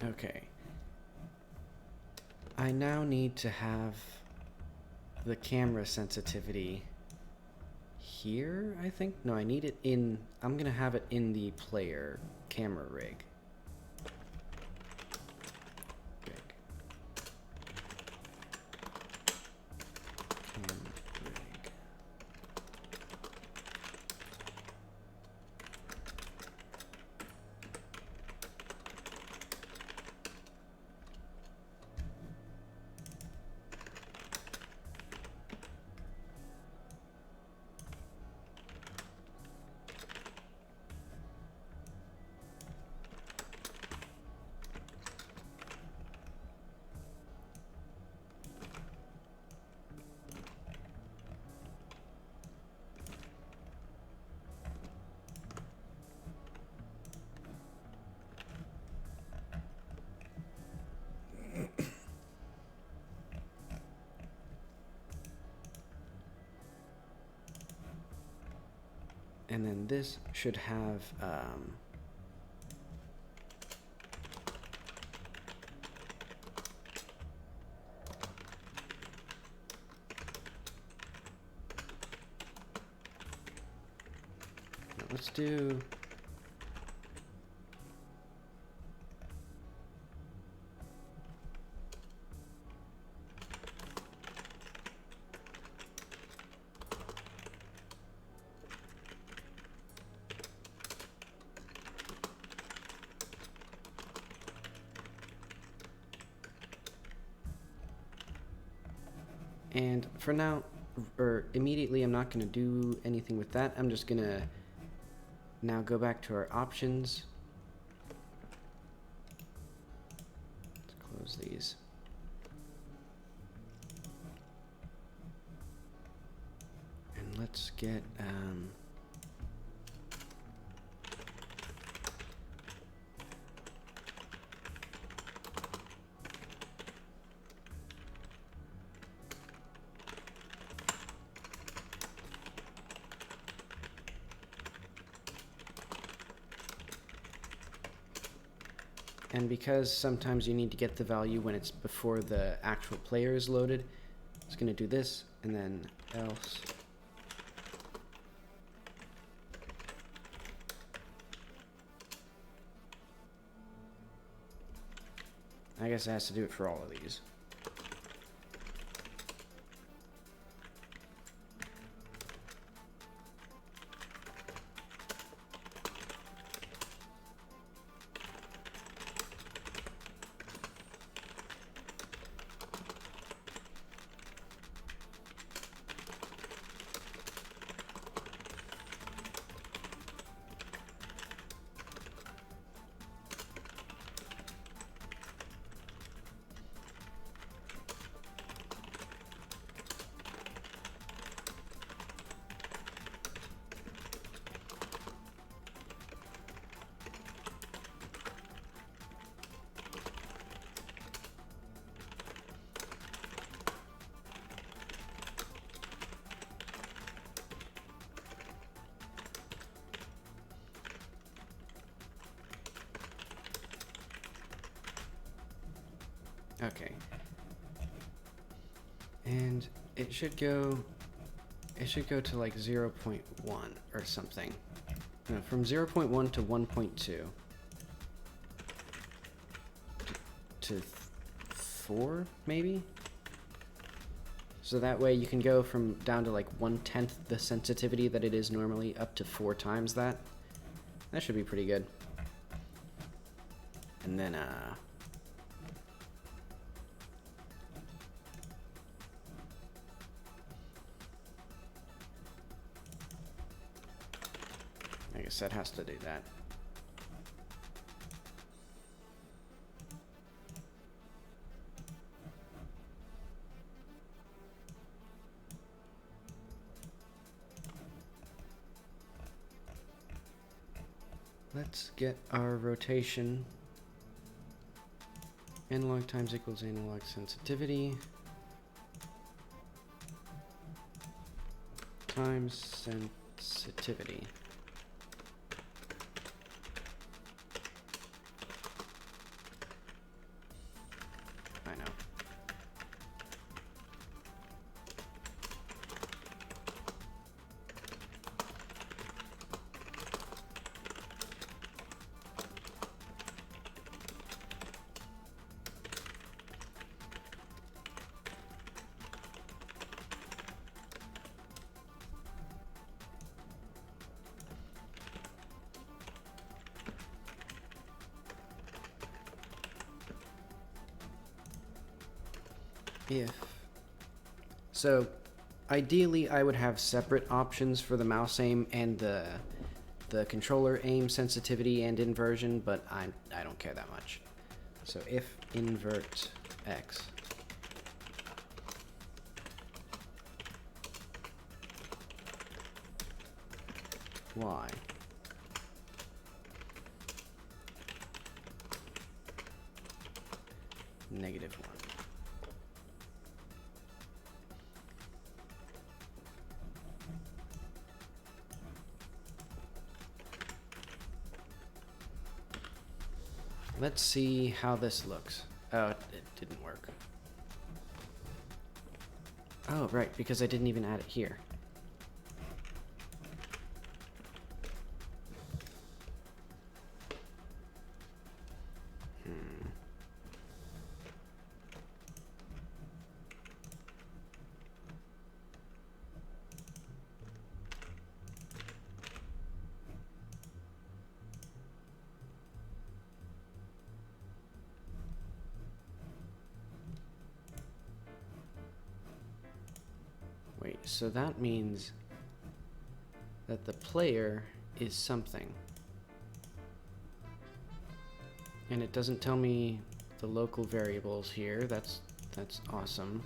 Okay. I now need to have the camera sensitivity here, I think? No, I need it in... I'm gonna have it in the player camera rig. And then this should have let's do and for now, or immediately, I'm not going to do anything with that. I'm just going to now go back to our options. Let's close these. And let's get... and because sometimes you need to get the value when it's before the actual player is loaded, it's going to do this, and then else. I guess it has to do it for all of these. Okay. And it should go to like 0.1 or something. No, from 0.1 to 1.2 to 4 maybe. So that way you can go from down to like 1/10 the sensitivity that it is normally up to 4 times that. That should be pretty good. And then I guess that has to do that. Let's get our rotation. Analog times equals analog sensitivity times sensitivity. I know. So ideally I would have separate options for the mouse aim and the controller aim sensitivity and inversion, but I don't care that much. So if invert x y -1. Let's see how this looks. Oh, it didn't work. Oh, right, because I didn't even add it here. Wait, so that means that the player is something. And it doesn't tell me the local variables here. That's awesome.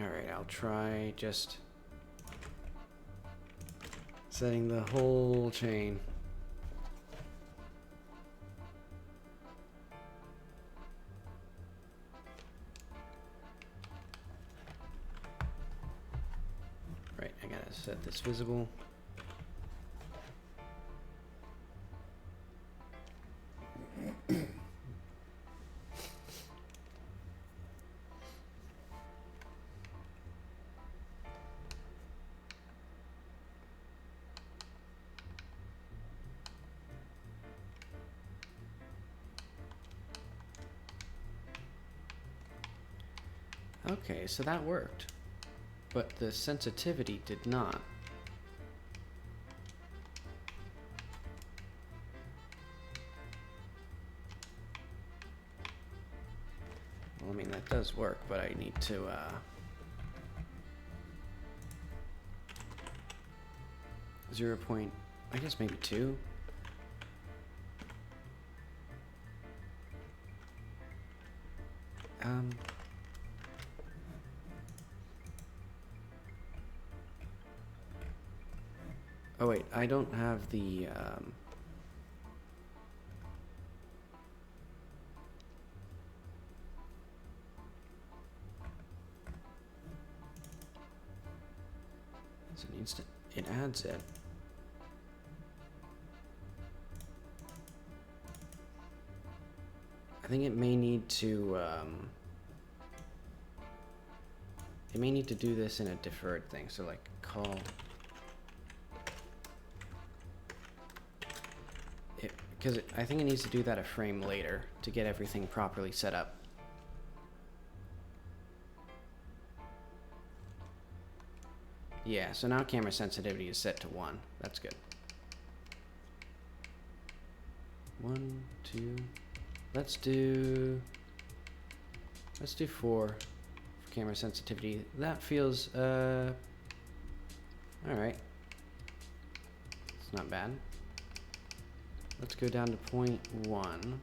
Alright, I'll try just setting the whole chain. Right, I gotta set this visible. Okay, so that worked, but the sensitivity did not. Well, I mean, that does work, but I need to, 0.1 I guess maybe 2. Oh wait, I don't have the so it needs to, it adds it. I think it may need to do this in a deferred thing. So like call it, because I think it needs to do that a frame later to get everything properly set up. Yeah, so now camera sensitivity is set to 1. That's good. 1, 2. Let's do 4 for camera sensitivity. That feels all right. It's not bad. Let's go down to 0.1.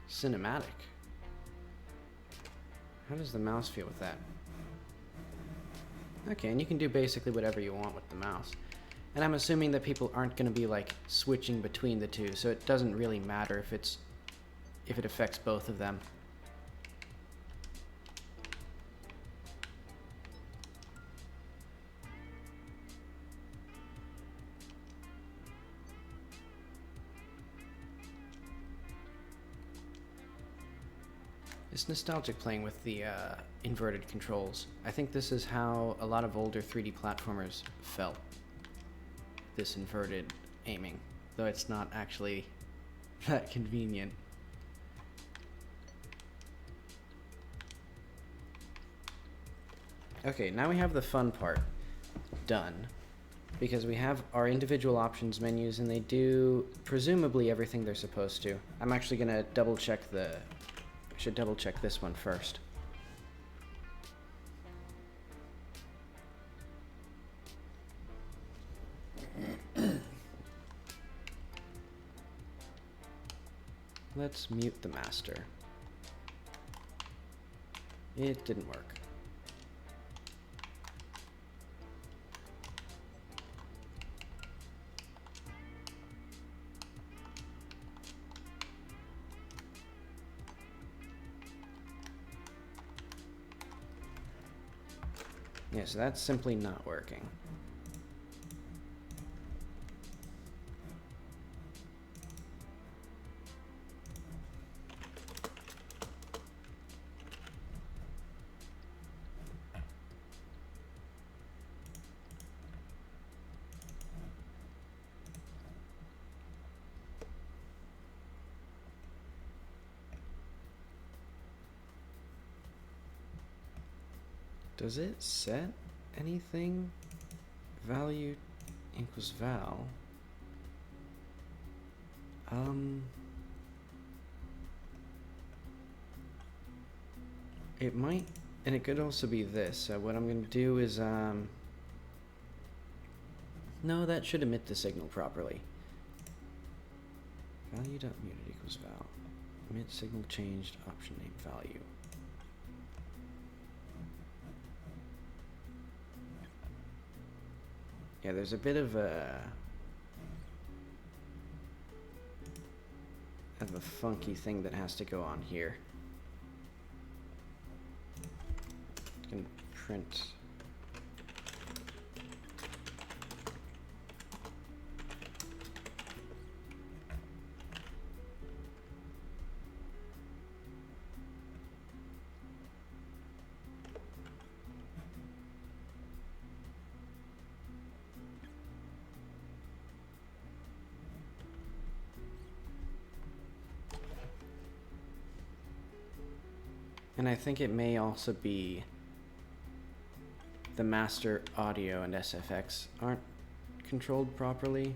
Cinematic. How does the mouse feel with that? Okay, and you can do basically whatever you want with the mouse. And I'm assuming that people aren't going to be like switching between the two, so it doesn't really matter if it affects both of them. It's nostalgic playing with the inverted controls. I think this is how a lot of older 3D platformers felt. This inverted aiming, though it's not actually that convenient. Okay, now we have the fun part done, because we have our individual options menus and they do presumably everything they're supposed to. I'm actually gonna double check I should double check this one first. Let's mute the master. It didn't work. Yeah, so that's simply not working. Does it set anything? Value equals val. It might, and it could also be this. What I'm going to do is, no, that should emit the signal properly. Value.muted equals val. Emit signal changed, option name value. Yeah, there's a bit of a funky thing that has to go on here. I can print. And I think it may also be the master audio and SFX aren't controlled properly.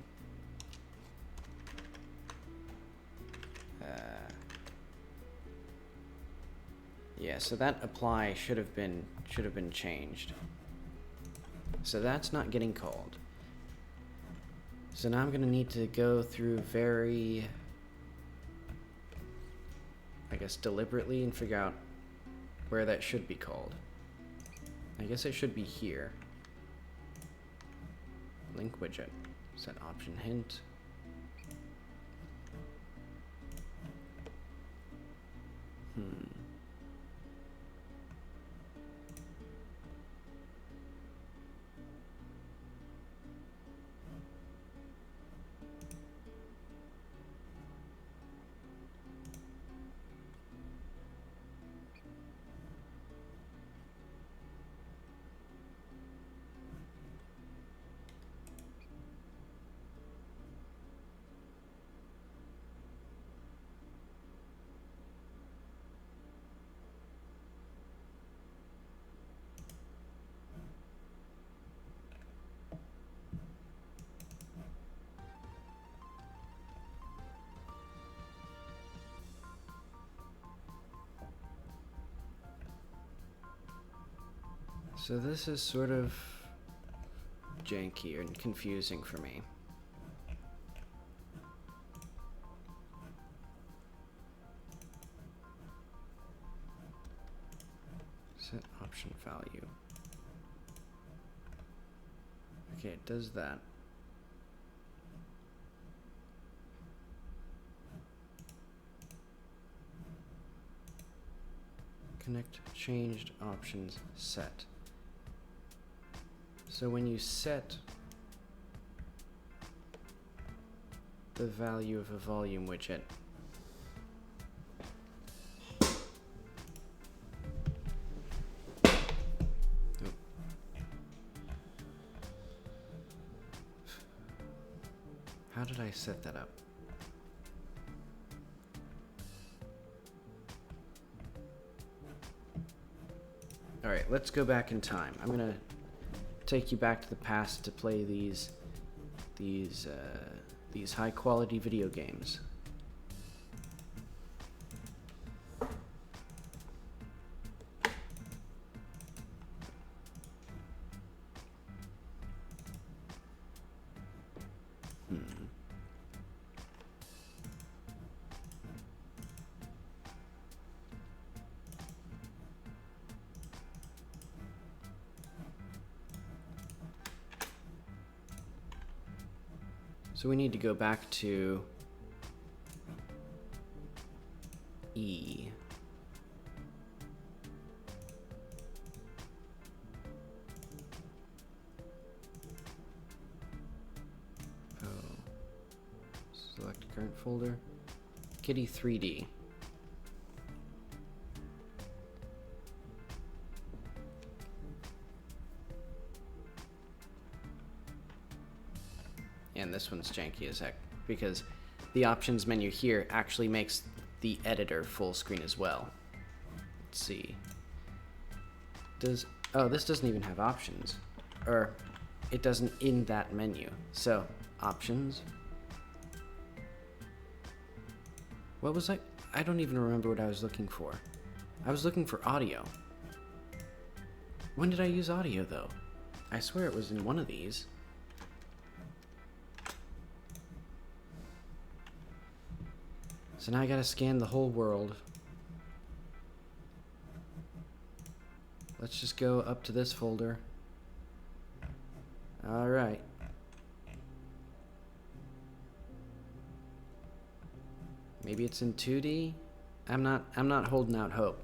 Yeah, so that apply should have been changed. So that's not getting called. So now I'm going to need to go through very, I guess, deliberately and figure out where that should be called. I guess it should be here. Link widget. Set option hint. So this is sort of janky and confusing for me. Set option value. Okay, it does that. Connect changed options set. So when you set the value of a volume widget, how did I set that up? All right, let's go back in time. I'm gonna take you back to the past to play these high quality video games. So we need to go back to E. Oh. Select current folder. Kitty 3D. And this one's janky as heck because the options menu here actually makes the editor full screen as well. Let's see. Oh, this doesn't even have options, or it doesn't in that menu. So options. What was I don't even remember what I was looking for. I was looking for audio. When did I use audio though? I swear it was in one of these. So now I gotta scan the whole world. Let's just go up to this folder. All right. Maybe it's in 2D? I'm not holding out hope.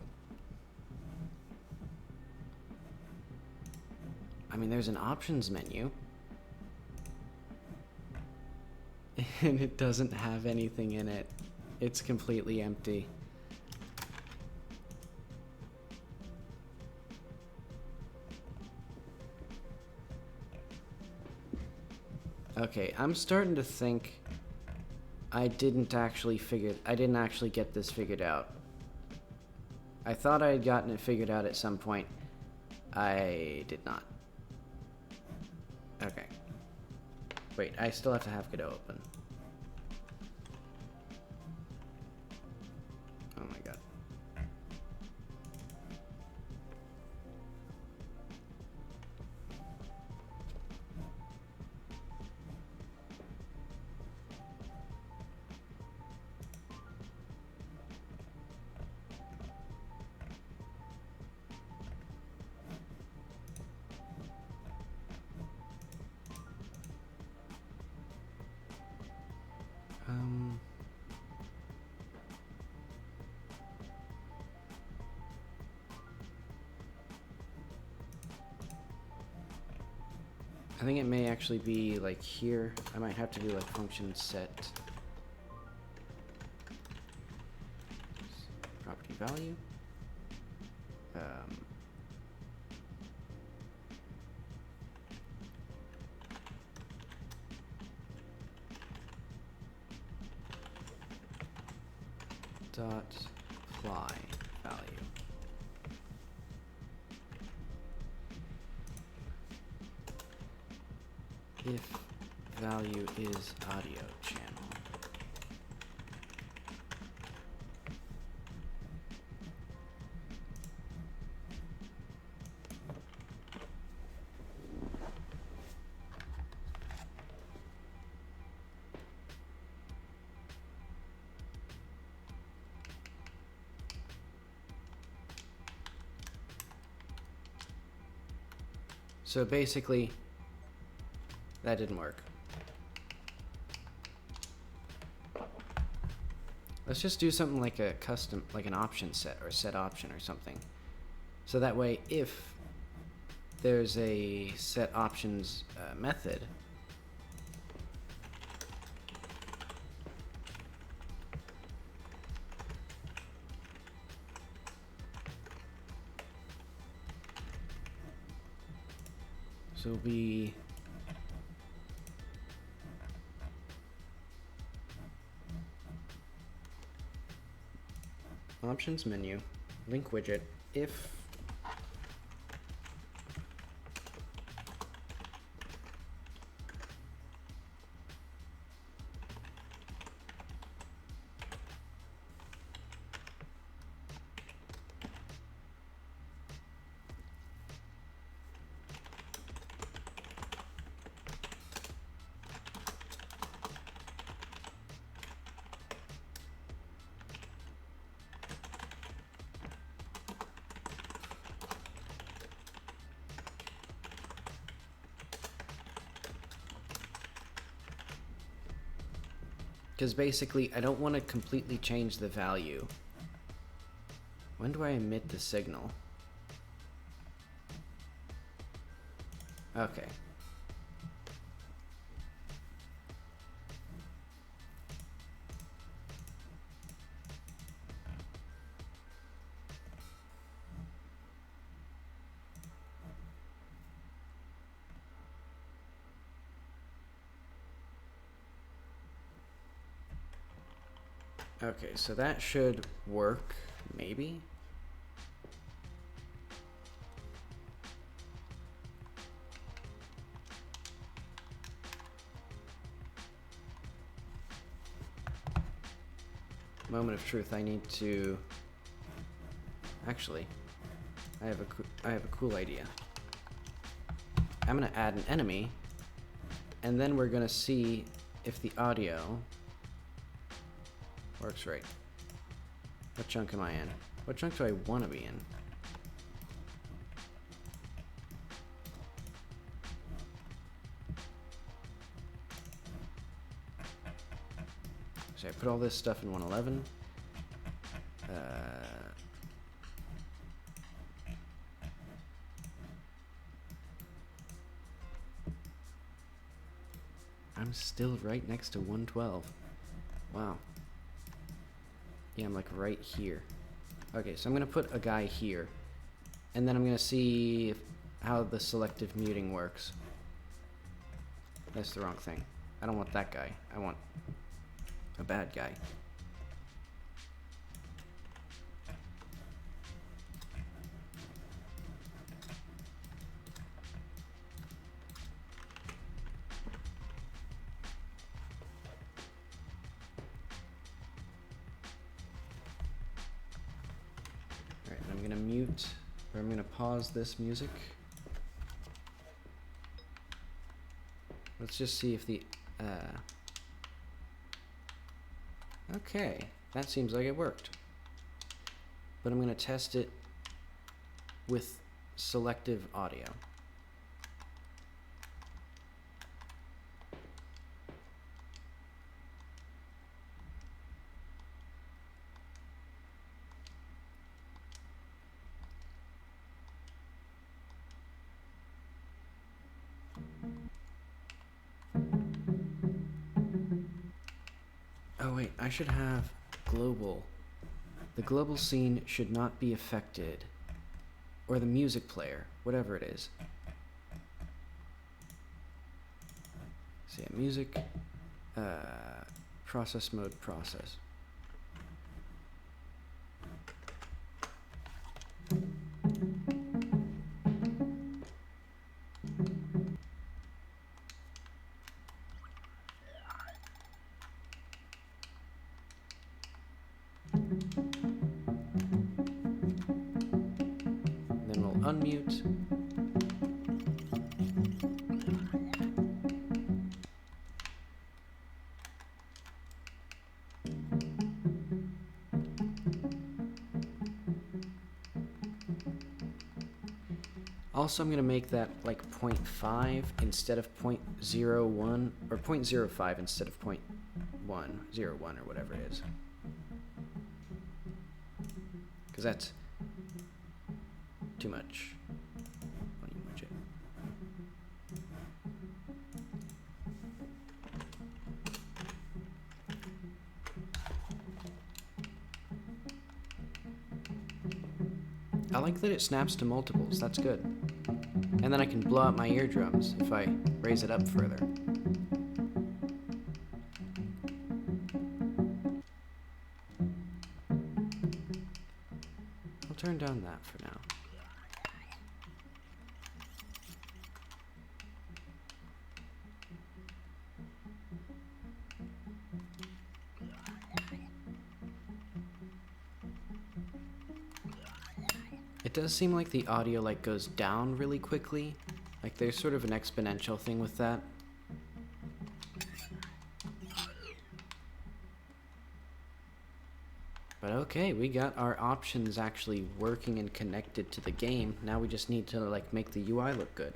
I mean, there's an options menu. And it doesn't have anything in it. It's completely empty. Okay, I'm starting to think I didn't actually get this figured out. I thought I had gotten it figured out at some point. I did not. Okay. Wait, I still have to have Godot open. Oh my god. I think it may actually be like here. I might have to do like function set property value. Dot fly value. If value is audio channel. So basically, that didn't work. Let's just do something like a custom, like an option set or set option or something. So that way, if there's a set options method, so it'll be options menu, link widget, if because basically I don't want to completely change the value. When do I emit the signal? Okay. Okay, so that should work, maybe? Moment of truth, I need to... Actually, I have a cool idea. I'm gonna add an enemy, and then we're gonna see if the audio works right. What chunk am I in? What chunk do I want to be in? So I put all this stuff in 111. I'm still right next to 112. Wow. Yeah, I'm like right here. Okay, so I'm gonna put a guy here, and then I'm gonna see how the selective muting works. That's the wrong thing. I don't want that guy. I want a bad guy. I'm gonna pause this music. Let's just see if the okay, that seems like it worked. But I'm gonna test it with selective audio. Oh wait, I should have global. The global scene should not be affected. Or the music player, whatever it is. So yeah, music, process mode, process. Then we'll unmute. Also, I'm going to make that like 0.5 instead of 0.01, or 0.05 instead of 0.101 or whatever it is. Because that's too much. I like that it snaps to multiples, that's good. And then I can blow out my eardrums if I raise it up further. I'll turn down that for now. It does seem like the audio like goes down really quickly. Like there's sort of an exponential thing with that. But okay, we got our options actually working and connected to the game. Now we just need to like make the UI look good.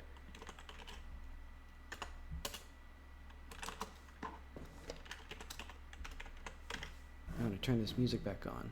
I'm gonna turn this music back on.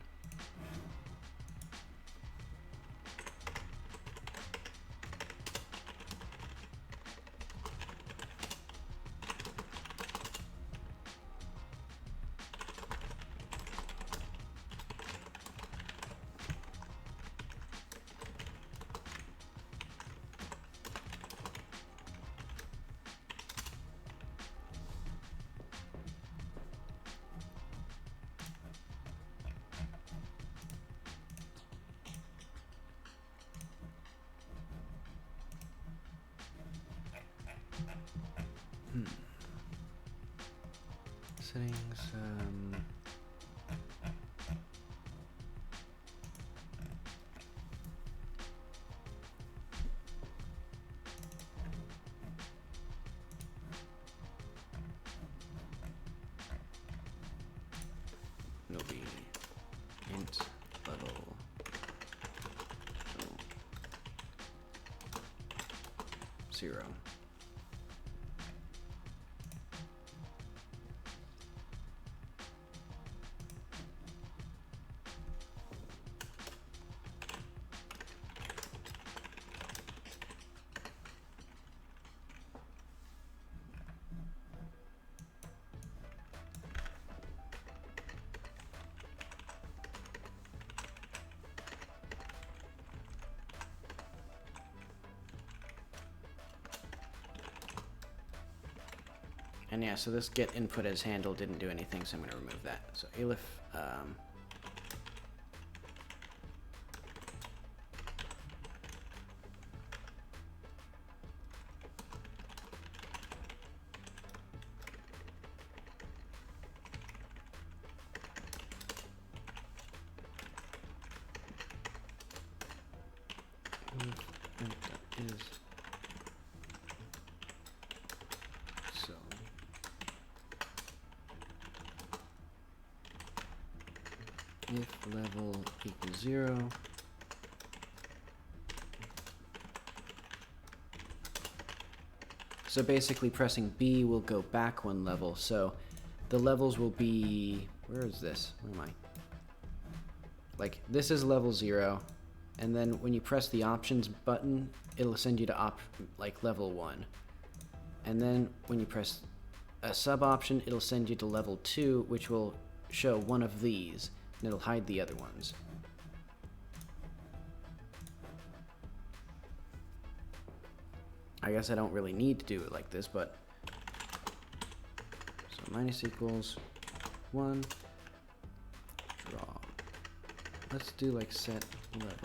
Settings, it'll be int level 0. And yeah, so this get input as handle didn't do anything, so I'm going to remove that. So elif, is so. If level equals 0, so basically pressing B will go back one level. So the levels will be, where is this? Where am I? Like this is level 0, and then when you press the options button, it'll send you to like level 1. And then when you press a sub option, it'll send you to level 2, which will show one of these, and it'll hide the other ones. I guess I don't really need to do it like this, but so minus equals 1, draw. Let's do like set level.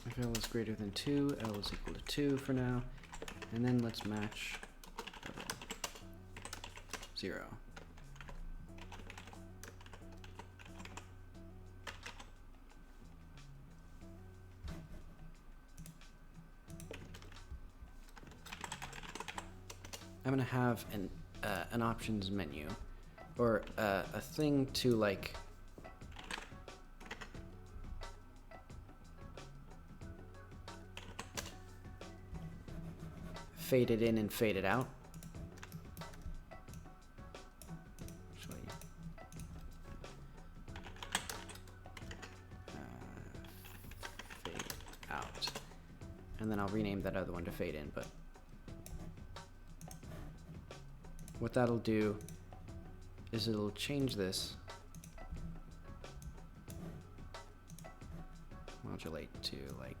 If L is greater than 2, L is equal to 2 for now, and then let's match 0. I'm gonna have an options menu, or a thing to like fade it in and fade it out. Actually, fade out, and then I'll rename that other one to fade in. But what that'll do is it'll change this modulate to like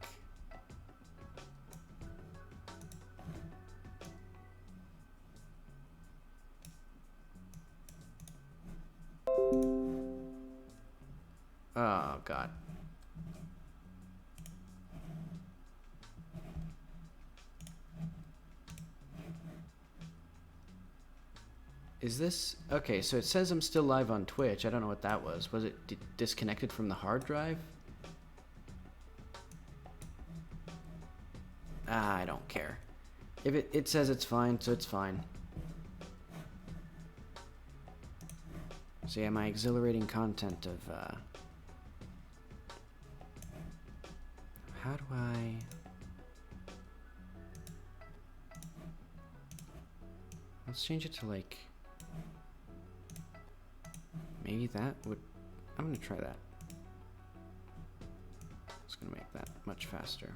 oh god. Is this okay? So it says I'm still live on Twitch. I don't know what that was. Was it disconnected from the hard drive? I don't care. If it says it's fine, so it's fine. So yeah, my exhilarating content of how do I let's change it to like maybe that would I'm gonna try that. It's gonna make that much faster.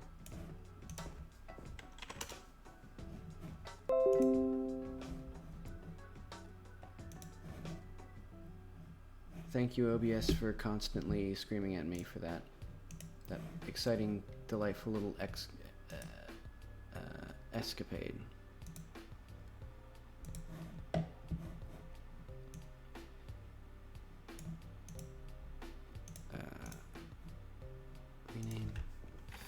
Thank you, OBS, for constantly screaming at me for that exciting, delightful little escapade. Rename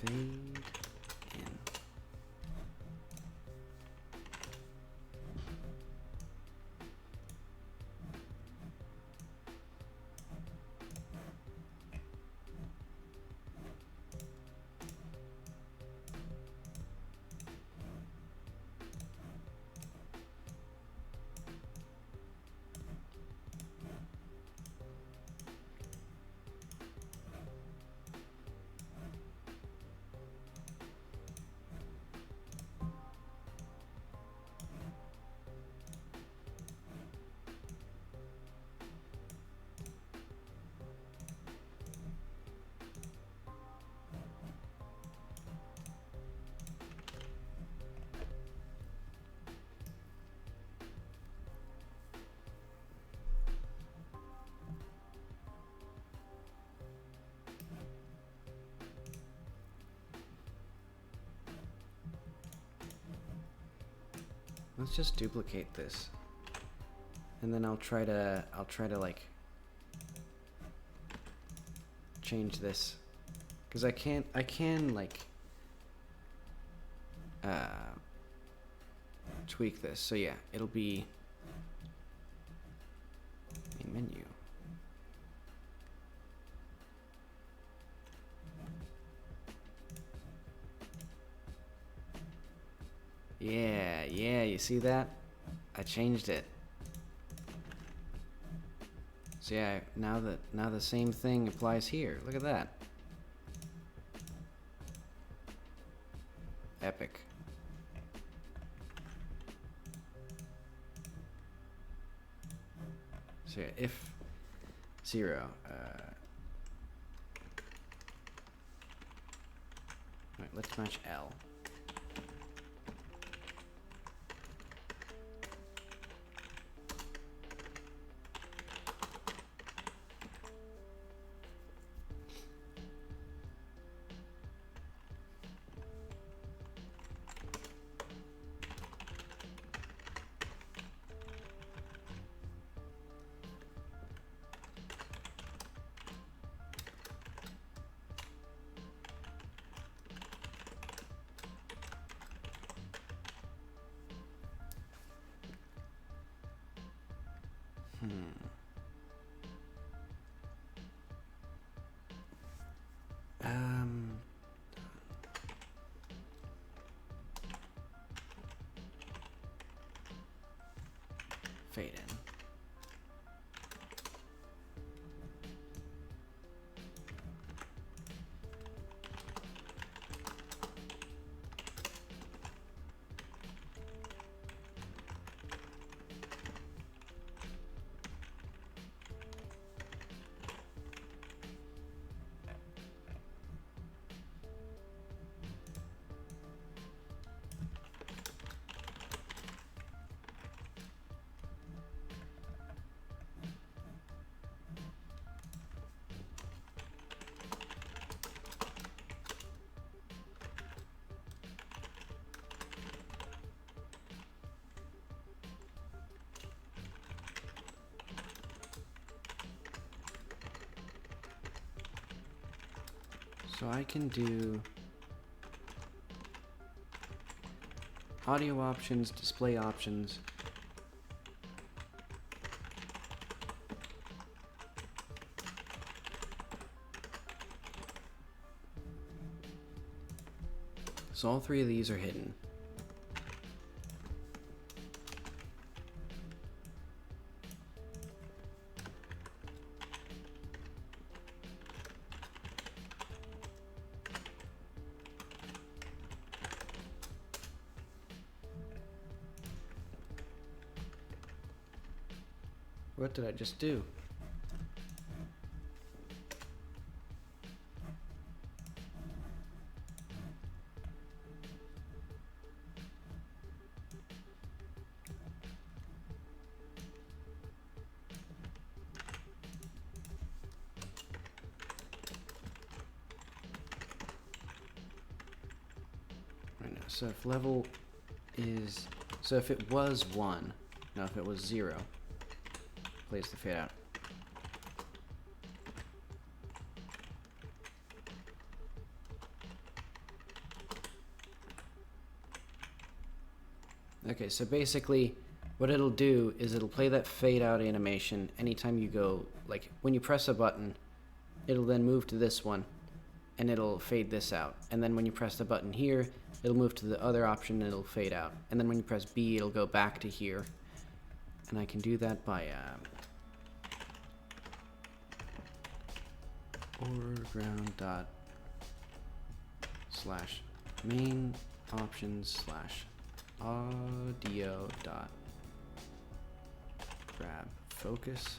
fade in. Let's just duplicate this, and then I'll try to like change this, because I can like tweak this. So yeah, it'll be main menu. Yeah, you see that? I changed it. So yeah, now the same thing applies here. Look at that. Epic. So yeah, if 0, right, let's match L. Fade in. So I can do audio options, display options. So all 3 of these are hidden. What did I just do? Right now, so if level is, so if it was 1, now if it was 0, plays the fade out. Okay, so basically what it'll do is it'll play that fade out animation anytime you go, like when you press a button, it'll then move to this one and it'll fade this out. And then when you press the button here, it'll move to the other option and it'll fade out. And then when you press B, it'll go back to here. And I can do that by foreground dot slash main options slash audio dot grab focus.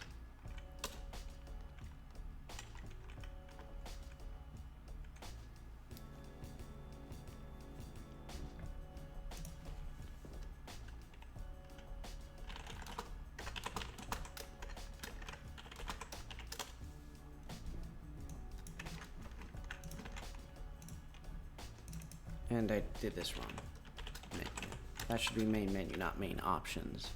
And I did this wrong. Menu. That should be main menu, not main options.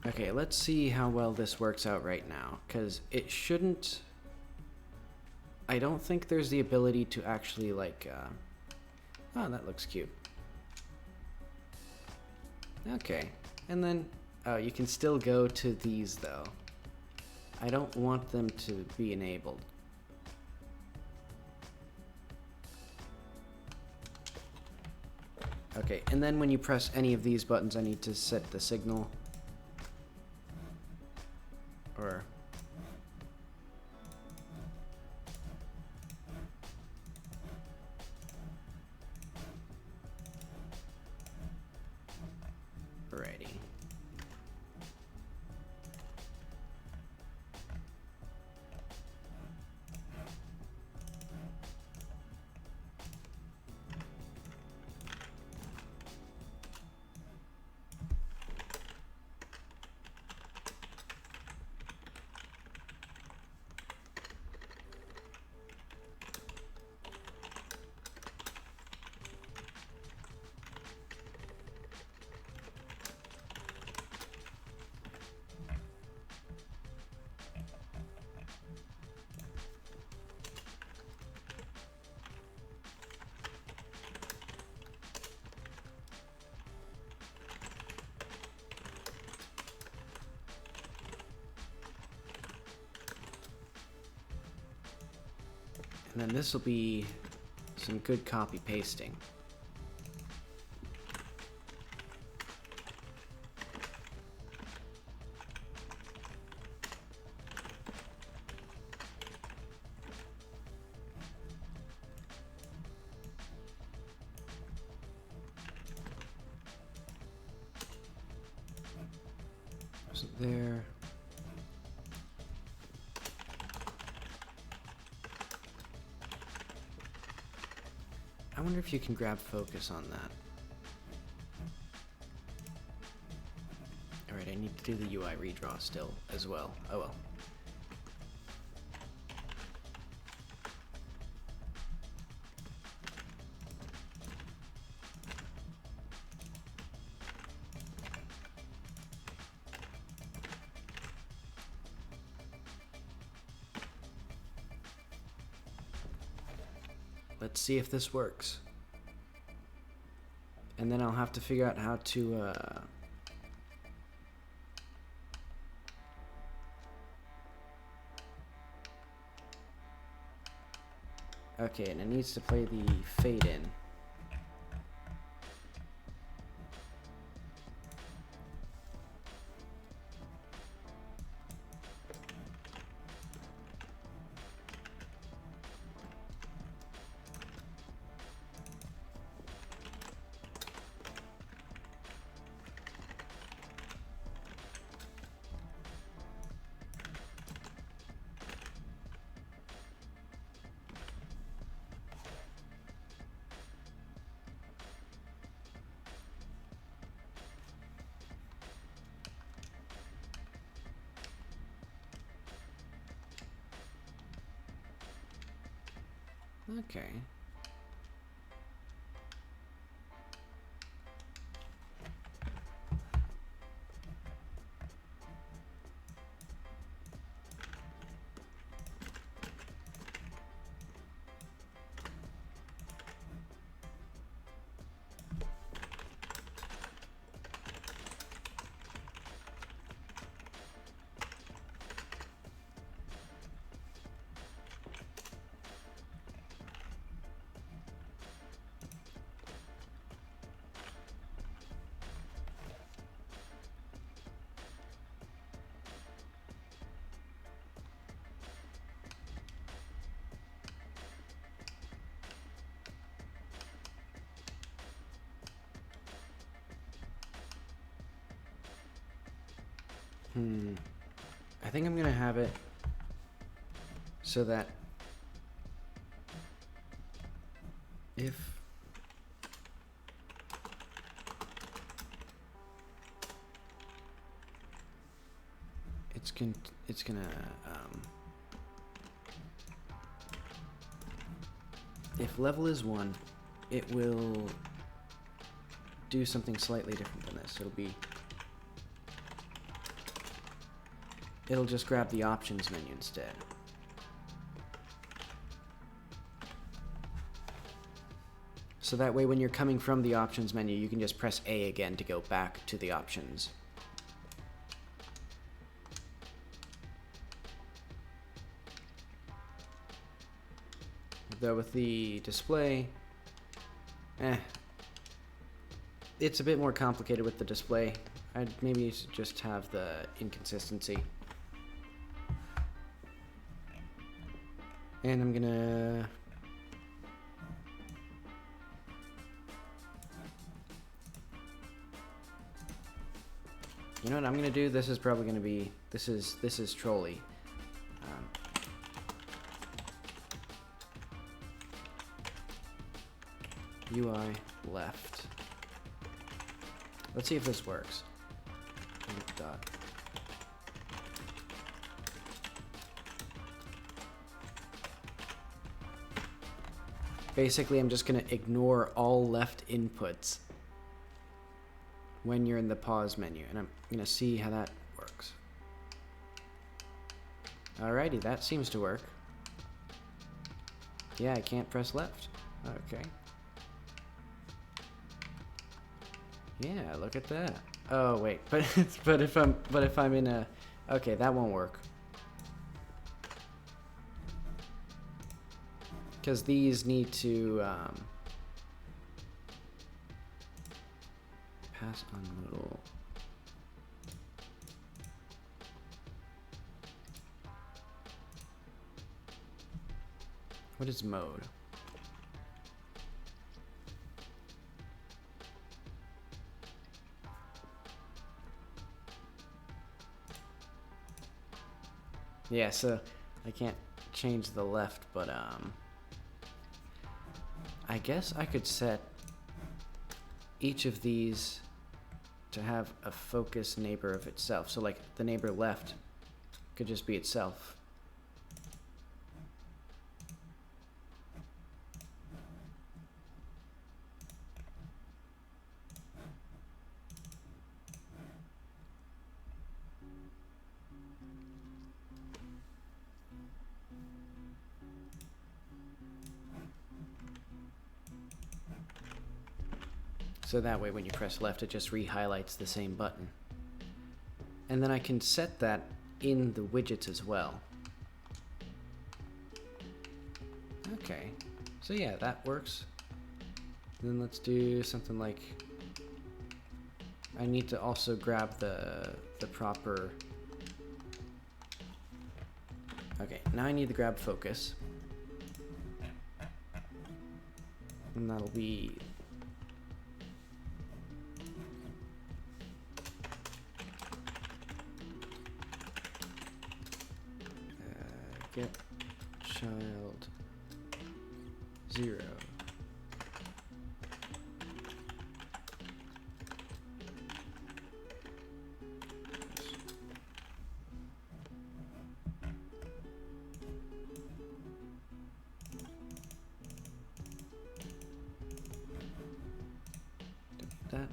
Okay, let's see how well this works out right now, because it shouldn't... I don't think there's the ability to actually, like, oh, that looks cute. Okay, and then Oh, you can still go to these, though. I don't want them to be enabled. Okay, and then when you press any of these buttons, I need to set the signal. Or... Alrighty. And then this will be some good copy pasting. Wasn't there? I wonder if you can grab focus on that. Alright, I need to do the UI redraw still as well. Oh well. Let's see if this works. And then I'll have to figure out how to, Okay, and it needs to play the fade in. Okay. I think I'm gonna have it so that if it's gonna if level is 1, it will do something slightly different than this. It'll just grab the options menu instead. So that way when you're coming from the options menu, you can just press A again to go back to the options. Though with the display, it's a bit more complicated with the display. I'd maybe just have the inconsistency. And I'm gonna... You know what I'm gonna do? This is probably gonna be... This is trolly. UI left. Let's see if this works. Dot. Basically, I'm just gonna ignore all left inputs when you're in the pause menu, and I'm gonna see how that works. Alrighty, that seems to work. Yeah, I can't press left. Okay. Yeah, look at that. Oh wait, but if I'm in a... Okay, that won't work. Because these need to pass on modal. What is mode? Yeah, so I can't change the left, but I guess I could set each of these to have a focus neighbor of itself. So like the neighbor left could just be itself. So that way when you press left, it just re-highlights the same button. And then I can set that in the widgets as well. Okay, so yeah, that works. And then let's do something like, I need to also grab the proper, okay, now I need to grab focus. And that'll be get child 0. That.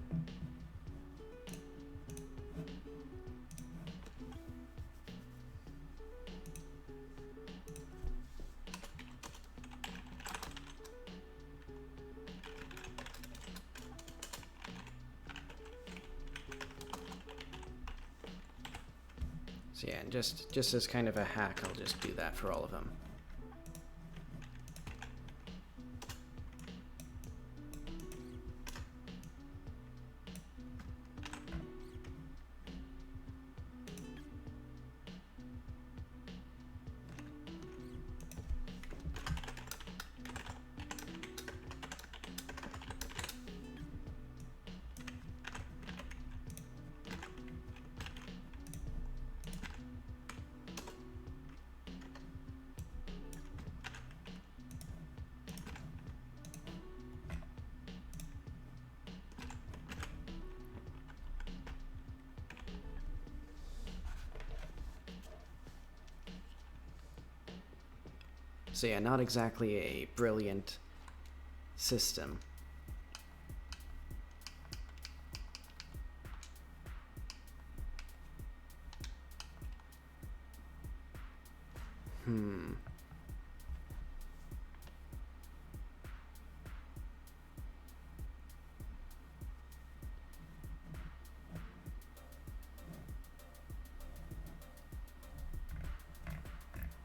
So yeah, and just as kind of a hack, I'll just do that for all of them. So yeah, not exactly a brilliant system.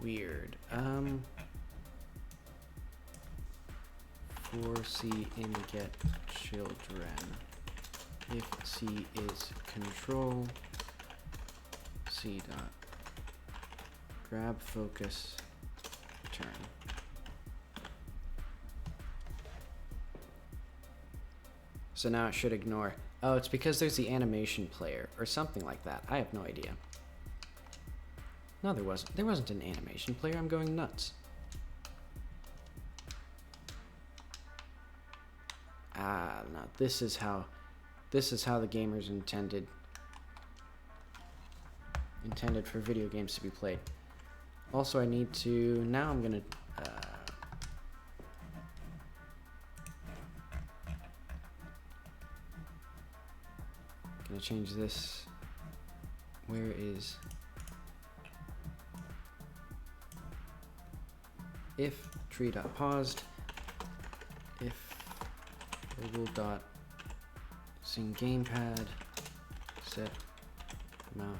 Weird. for C in get children. If C is control, C dot grab focus return. So now it should ignore. Oh, it's because there's the animation player or something like that. I have no idea. No, there wasn't. There wasn't an animation player. I'm going nuts. Ah, no. This is how the gamers intended for video games to be played. Also, I need to. Now I'm gonna. Gonna change this. Where is if tree dot paused, if global dot sing gamepad set mount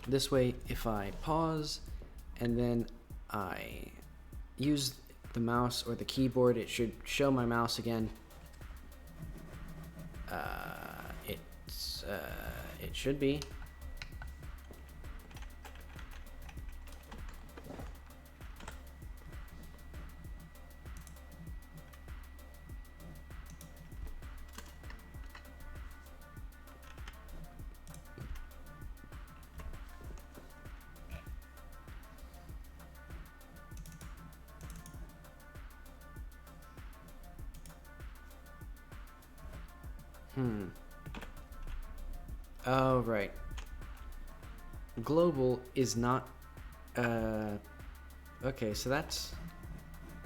this way, if I pause and then I use the mouse or the keyboard, it should show my mouse again. It should be. Oh, right. Global is not, okay, so that's,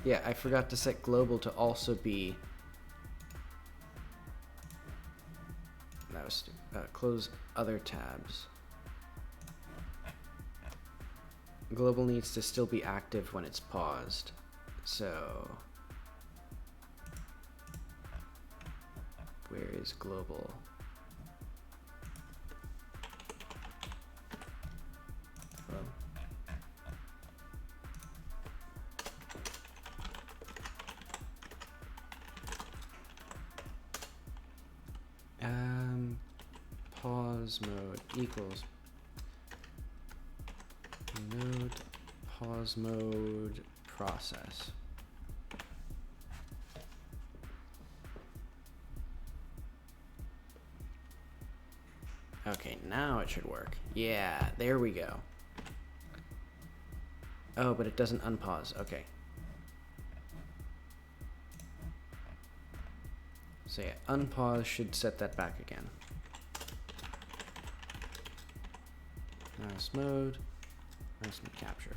yeah, I forgot to set global to also be, that was stupid. Close other tabs. Global needs to still be active when it's paused, so where is global? Pause mode equals node pause mode process. Okay, now it should work. Yeah, there we go. Oh, but it doesn't unpause. Okay. So yeah, unpause should set that back again. Mouse mode, mouse mode capture.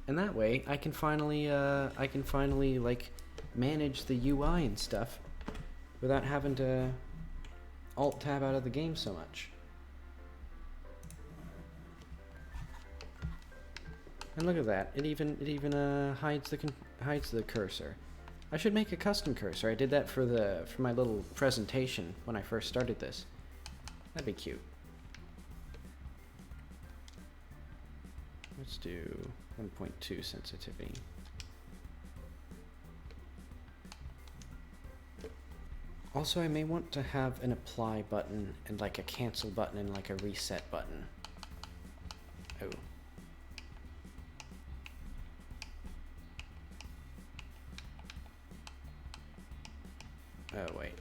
And that way I can finally like manage the UI and stuff without having to alt tab out of the game so much. And look at that. It even hides the cursor. I should make a custom cursor. I did that for my little presentation when I first started this. That'd be cute. Let's do 1.2 sensitivity. Also, I may want to have an apply button and like a cancel button and like a reset button. Oh. Oh, wait.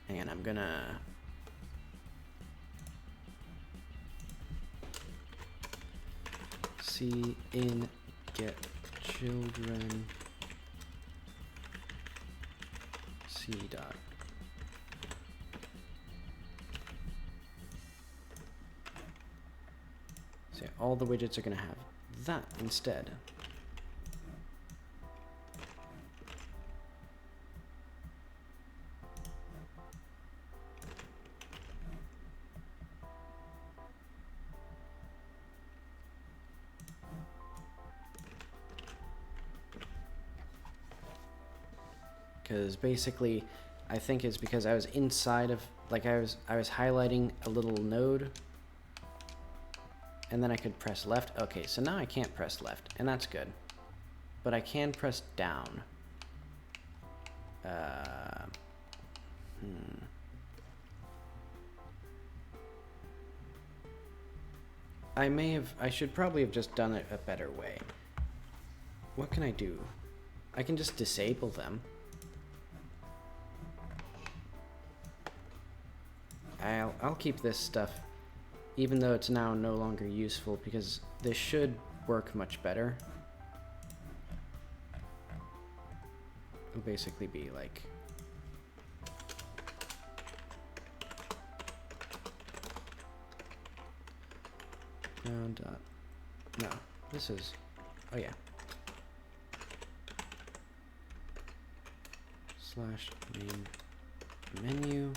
Hang on, I'm gonna... C in get children C dot. So yeah, all the widgets are gonna have that instead. because basically I think it's because I was inside of, like, I was highlighting a little node, and then I could press left. Okay, so now I can't press left, and that's good, but I can press down. I should probably have just done it a better way. What can I do? I can just disable them. I'll keep this stuff, even though it's now no longer useful, because this should work much better. It'll basically be like... No, this is... Oh yeah. Slash main menu.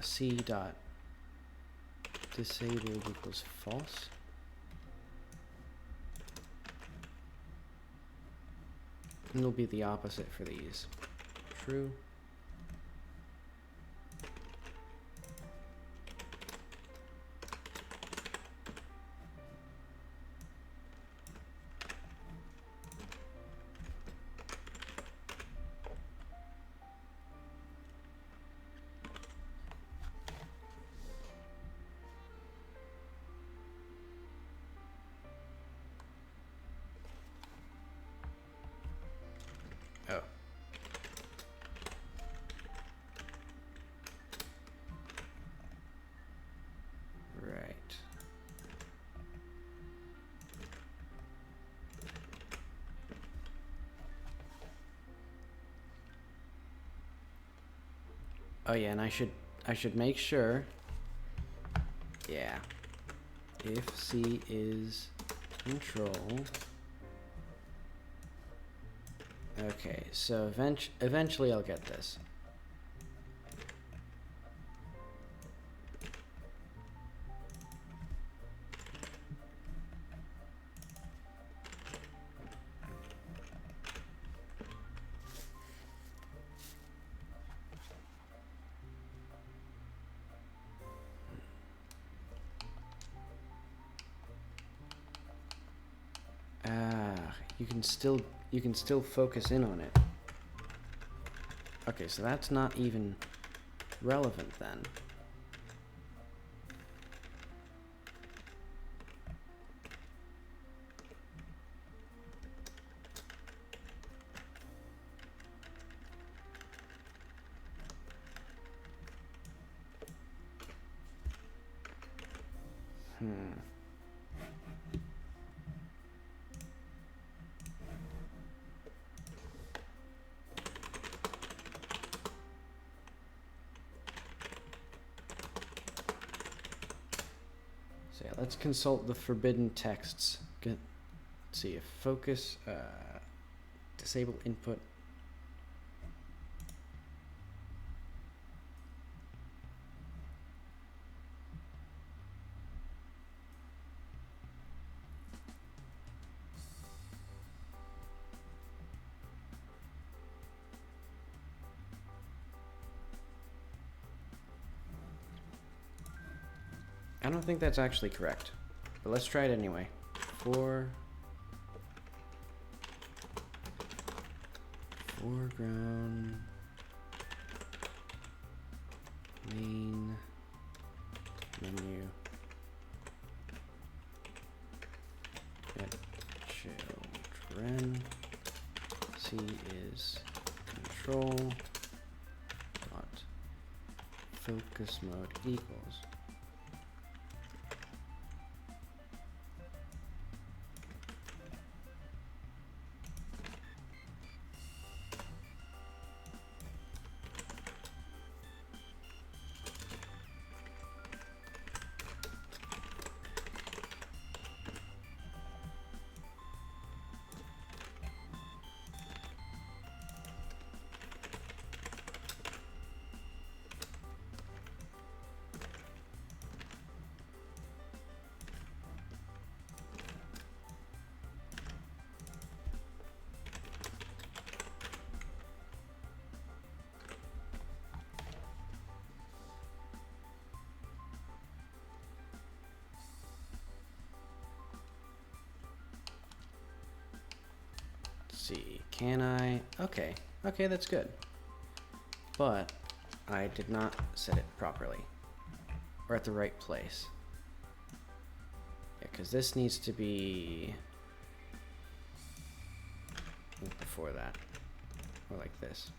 C dot disabled equals false. And it'll be the opposite for these. True. Oh. Right. Oh yeah, and I should make sure. Yeah. If C is control. Okay, so eventually I'll get this. You can still focus in on it. Okay, so that's not even relevant then. So yeah, let's consult the forbidden texts. Let's see if focus, disable input. I don't think that's actually correct, but let's try it anyway. Foreground main menu get children. C is control dot focus mode equals. see, can I? Okay, okay, that's good. But I did not set it properly. Or at the right place. Yeah, because this needs to be before that. Or like this.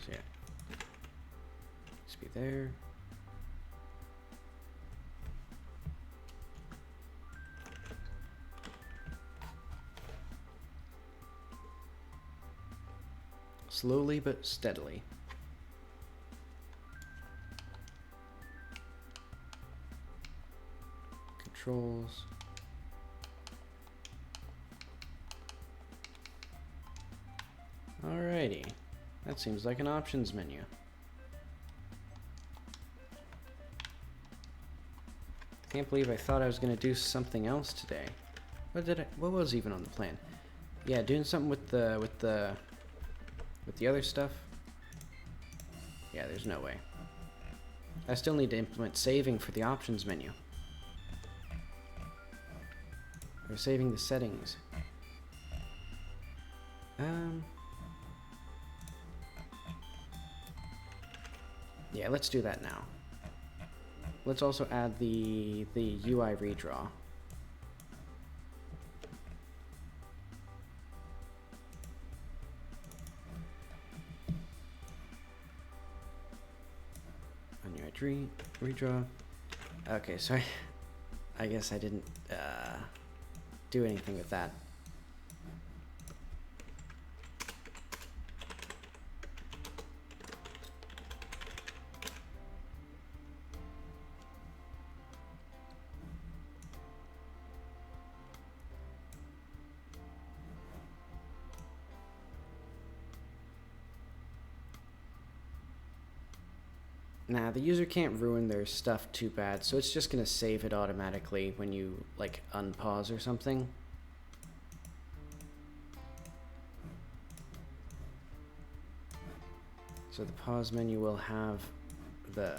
So yeah. Needs to be there. Slowly but steadily. Controls. Alrighty. That seems like an options menu. Can't believe I thought I was gonna do something else today. What was even on the plan? Yeah, doing something with the other stuff. Yeah, there's no way. I still need to implement saving for the options menu. Or saving the settings. Yeah, let's do that now. Let's also add the UI redraw. Redraw. Okay, sorry. I guess I didn't do anything with that. Nah, the user can't ruin their stuff too bad, so it's just gonna save it automatically when you, like, unpause or something. So the pause menu will have the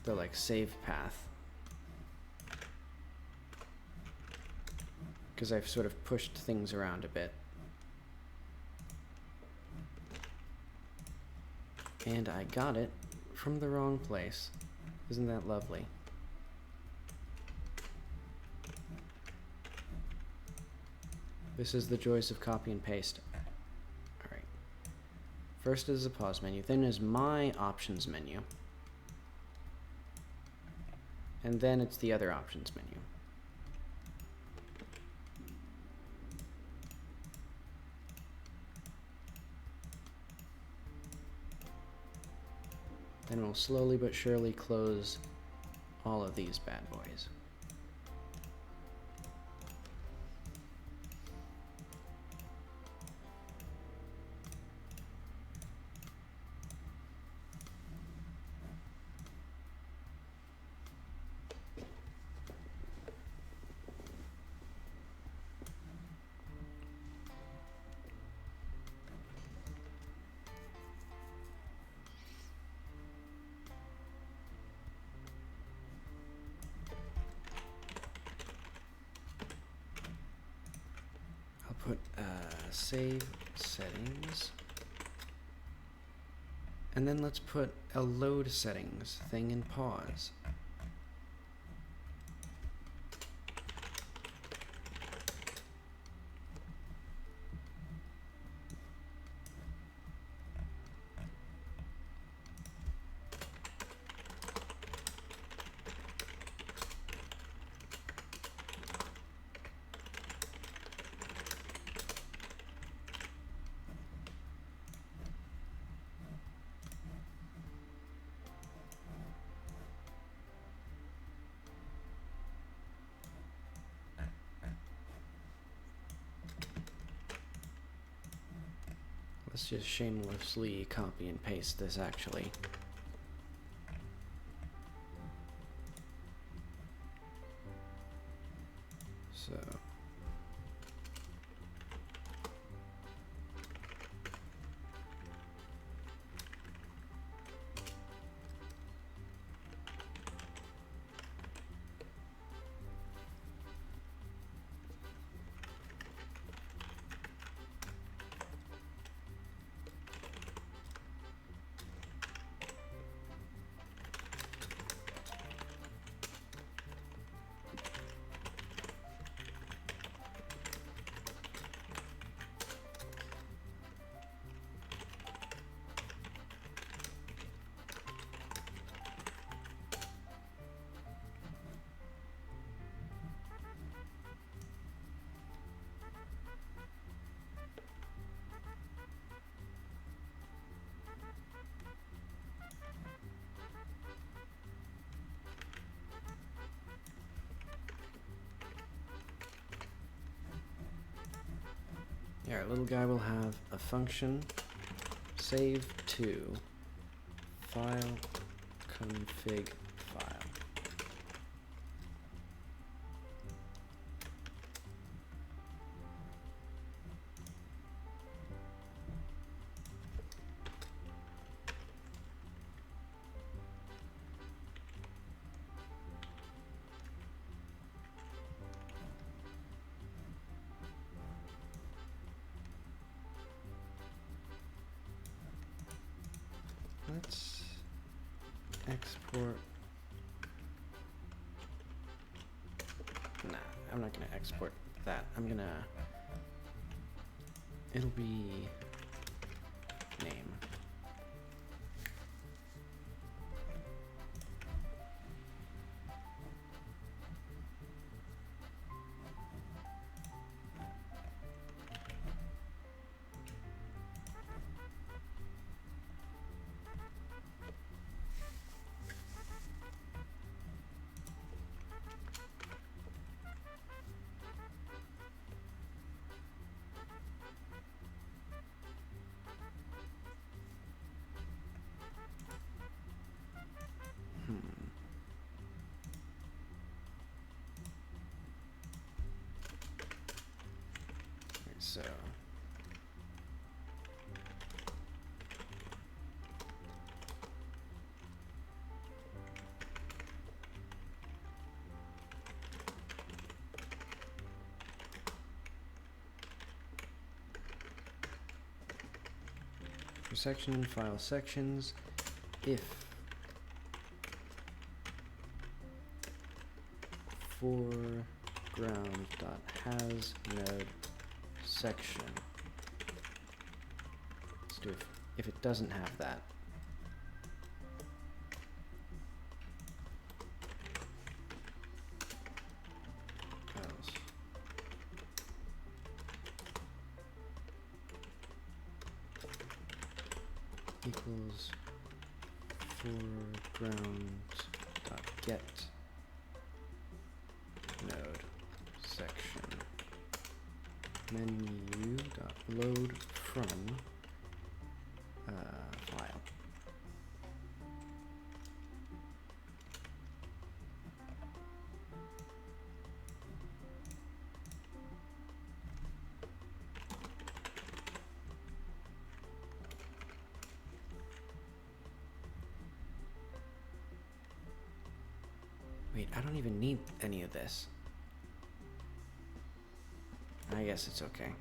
like, save path. Because I've sort of pushed things around a bit. And I got it from the wrong place. Isn't that lovely? This is the joys of copy and paste. Alright. First is the pause menu, then is my options menu. And then it's the other options menu. Then we'll slowly but surely close all of these bad boys. Put save settings, and then let's put a load settings thing in pause. Let's just shamelessly copy and paste this actually. So Our little guy will have a function save to file config file. Let's export. Nah, I'm not gonna export that. It'll be name. So for section and file sections, if foreground.has node section. Let's do it if it doesn't have that. Else. Equals foreground.get node section. Menu.load from file. Wait, I don't even need any of this. I guess it's okay.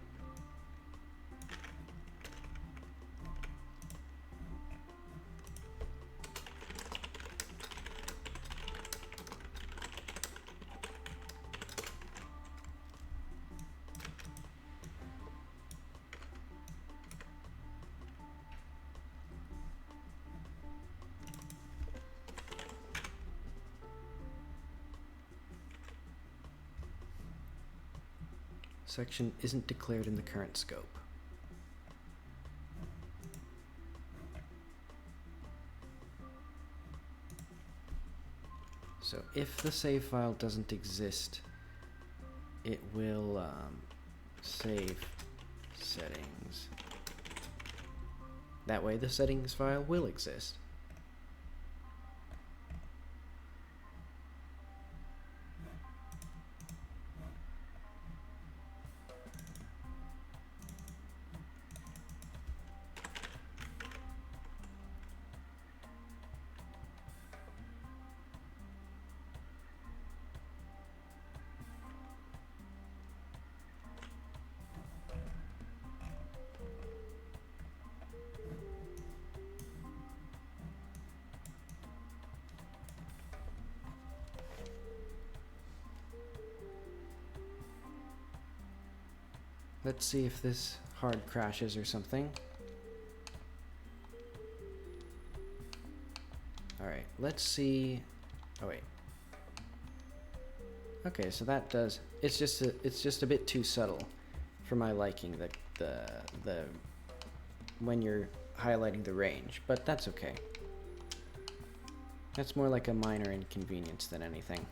Section isn't declared in the current scope. So if the save file doesn't exist, it will save settings. That way the settings file will exist. Let's see if this hard crashes or something. Alright, let's see. Oh wait. Okay, so that does. It's just a bit too subtle for my liking, the when you're highlighting the range, but that's okay. That's more like a minor inconvenience than anything.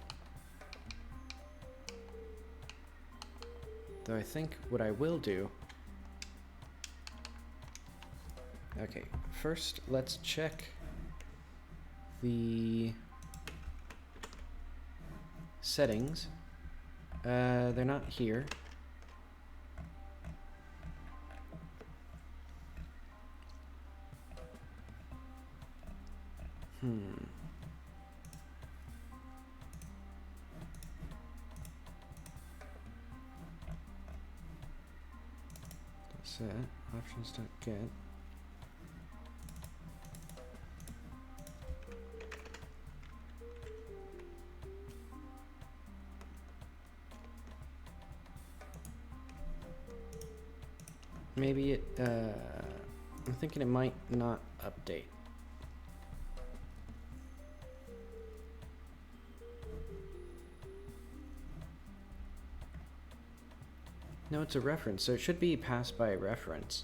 Though I think what I will do Okay, first let's check the settings. They're not here. Set options.get. Maybe it, I'm thinking it might not update. No, it's a reference, so it should be passed by reference.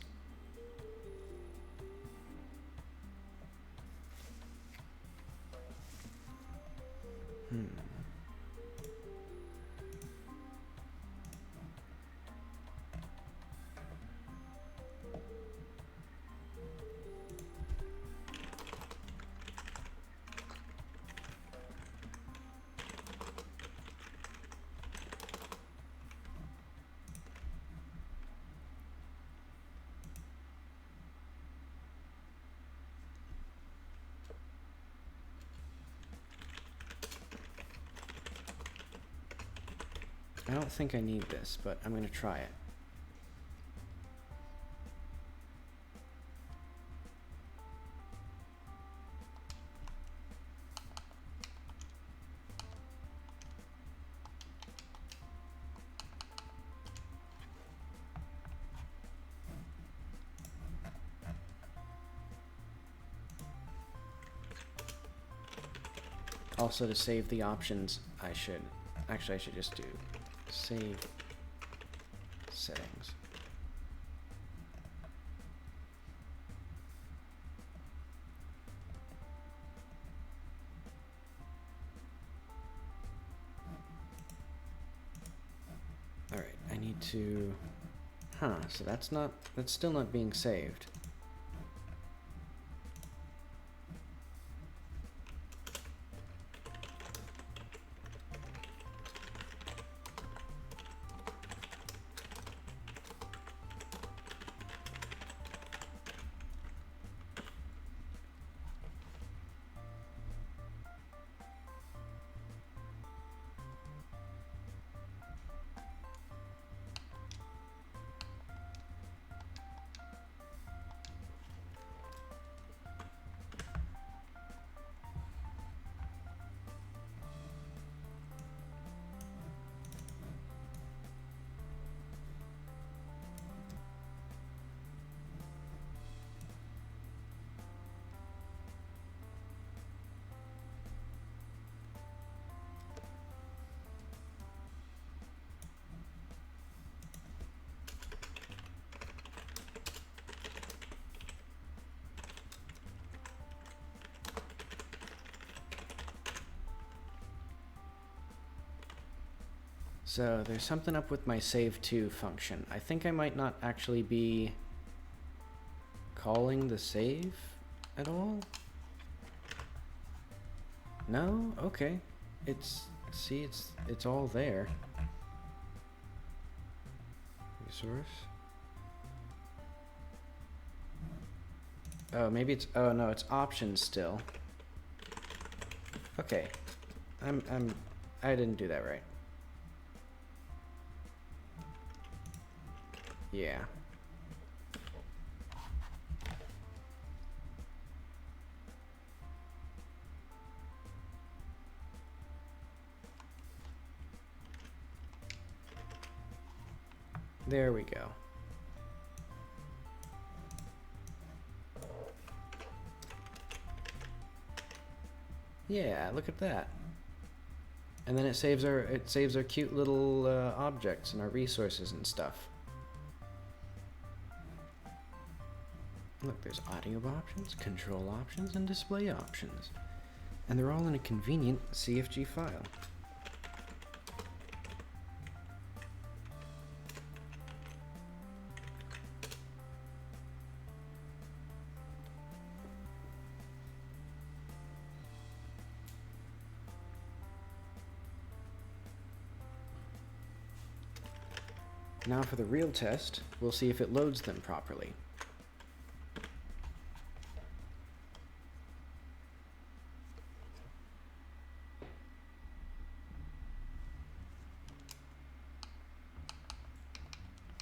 I don't think I need this, but I'm going to try it. Also, to save the options, I should just do save settings. All right, I need to, so that's still not being saved. So there's something up with my save to function. I think I might not actually be calling the save at all. No? Okay. It's all there. Resource. Oh, maybe it's, oh no, it's options still. Okay. I didn't do that right. Yeah. There we go. Yeah, look at that. And then it saves our cute little objects and our resources and stuff. Look, there's audio options, control options, and display options. And they're all in a convenient CFG file. Now for the real test, we'll see if it loads them properly.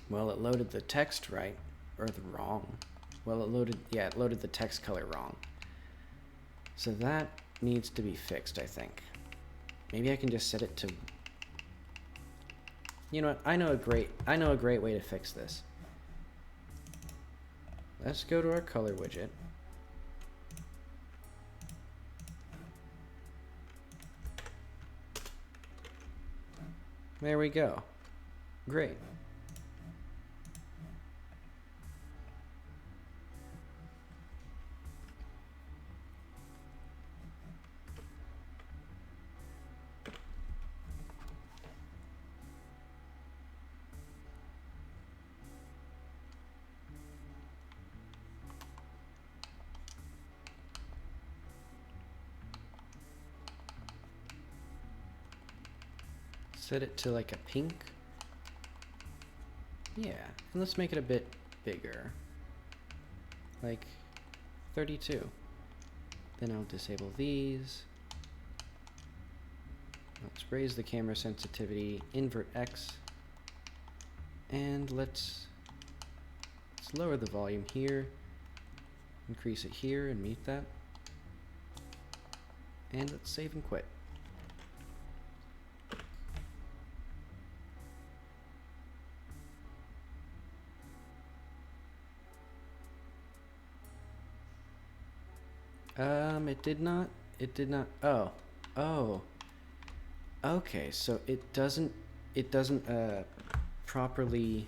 Well, it loaded the text right, or the wrong. Well, it loaded the text color wrong. So that needs to be fixed, I think. Maybe I can just set it to... You know what? I know a great way to fix this. Let's go to our color widget. There we go. Great. Set it to like a pink. Yeah, and let's make it a bit bigger. Like 32. Then I'll disable these. Let's raise the camera sensitivity, invert X, and let's lower the volume here, increase it here and meet that. And let's save and quit. It did not, oh. Okay, so it doesn't properly,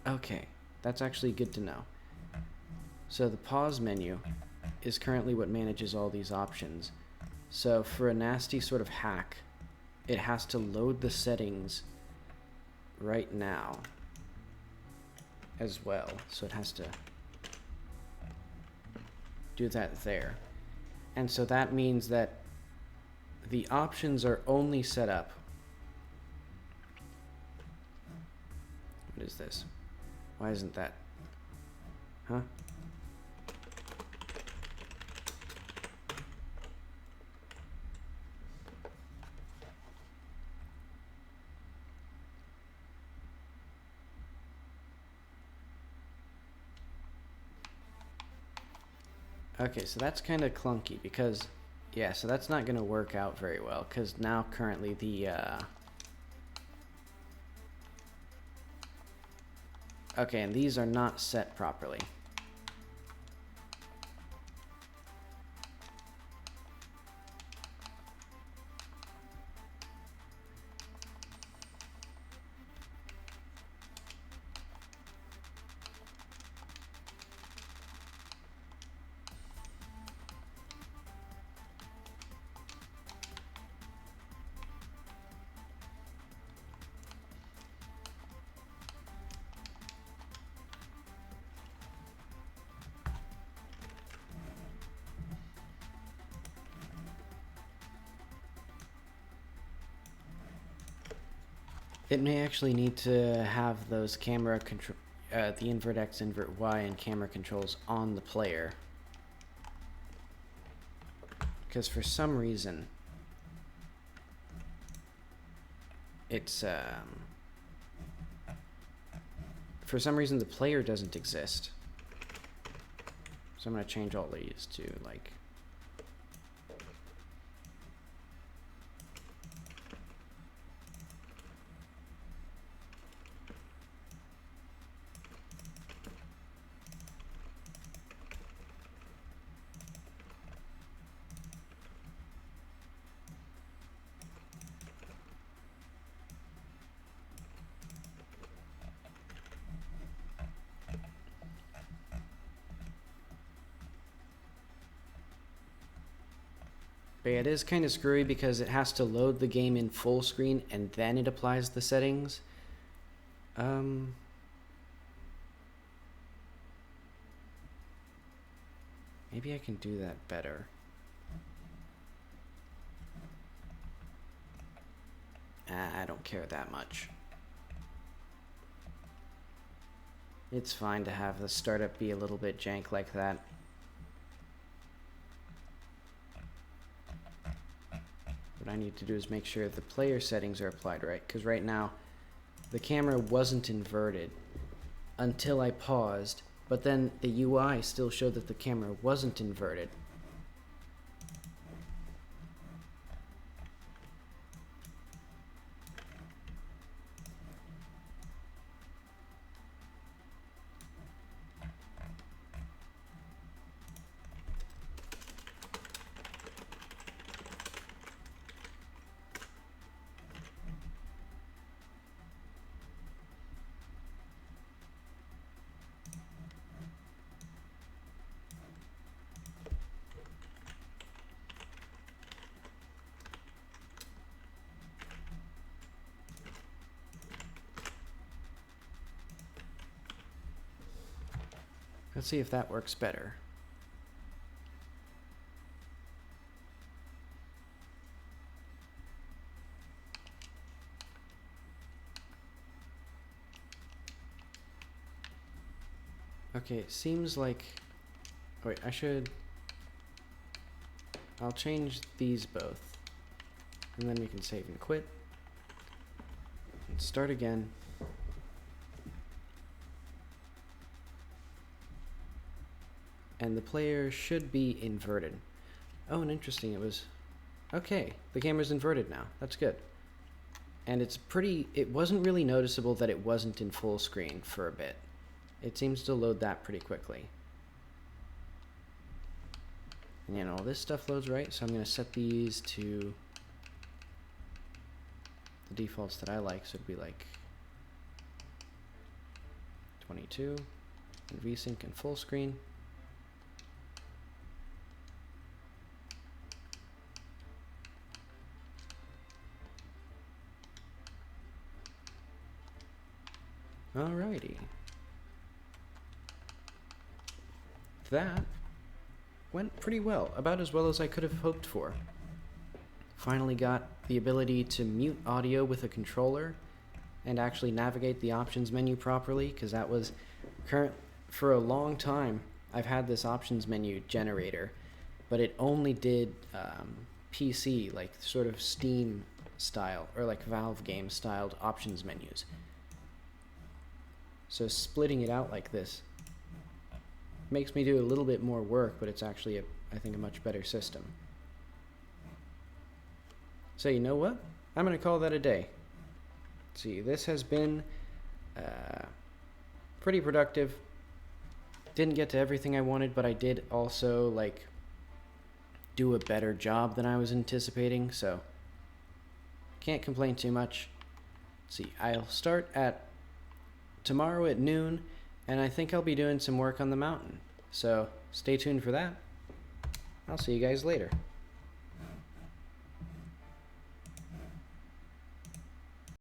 okay, that's actually good to know. So the pause menu is currently what manages all these options. So for a nasty sort of hack, it has to load the settings right now as well. So it has to do that there. And so that means that the options are only set up. What is this? Why isn't that? Huh? Okay, so that's kind of clunky because, yeah, so that's not going to work out very well because now currently the, okay, and these are not set properly. It may actually need to have those camera control, the invert X, invert Y, and camera controls on the player. Because for some reason, it's, for some reason the player doesn't exist. So I'm going to change all these to, like, but yeah, it is kind of screwy because it has to load the game in full screen and then it applies the settings. Maybe I can do that better. I don't care that much. It's fine to have the startup be a little bit jank like that. What I need to do is make sure the player settings are applied right, because right now the camera wasn't inverted until I paused, but then the UI still showed that the camera wasn't inverted. Let's see if that works better. Okay, it seems like... Wait, I'll change these both. And then we can save and quit. And start again. And the player should be inverted. Oh, and interesting, it was... Okay, the camera's inverted now. That's good. And it wasn't really noticeable that it wasn't in full screen for a bit. It seems to load that pretty quickly. And you know, all this stuff loads right, so I'm going to set these to the defaults that I like, so it'd be like 22, and VSync and full screen. Alrighty. That went pretty well, about as well as I could have hoped for. Finally got the ability to mute audio with a controller and actually navigate the options menu properly, because that was for a long time I've had this options menu generator, but it only did PC, like sort of Steam style or like Valve game styled options menus. So splitting it out like this makes me do a little bit more work, but it's actually, I think, a much better system. So you know what? I'm going to call that a day. See, this has been pretty productive. Didn't get to everything I wanted, but I did also, like, do a better job than I was anticipating, so can't complain too much. See, I'll start at tomorrow at noon, and I think I'll be doing some work on the mountain. So stay tuned for that. I'll see you guys later.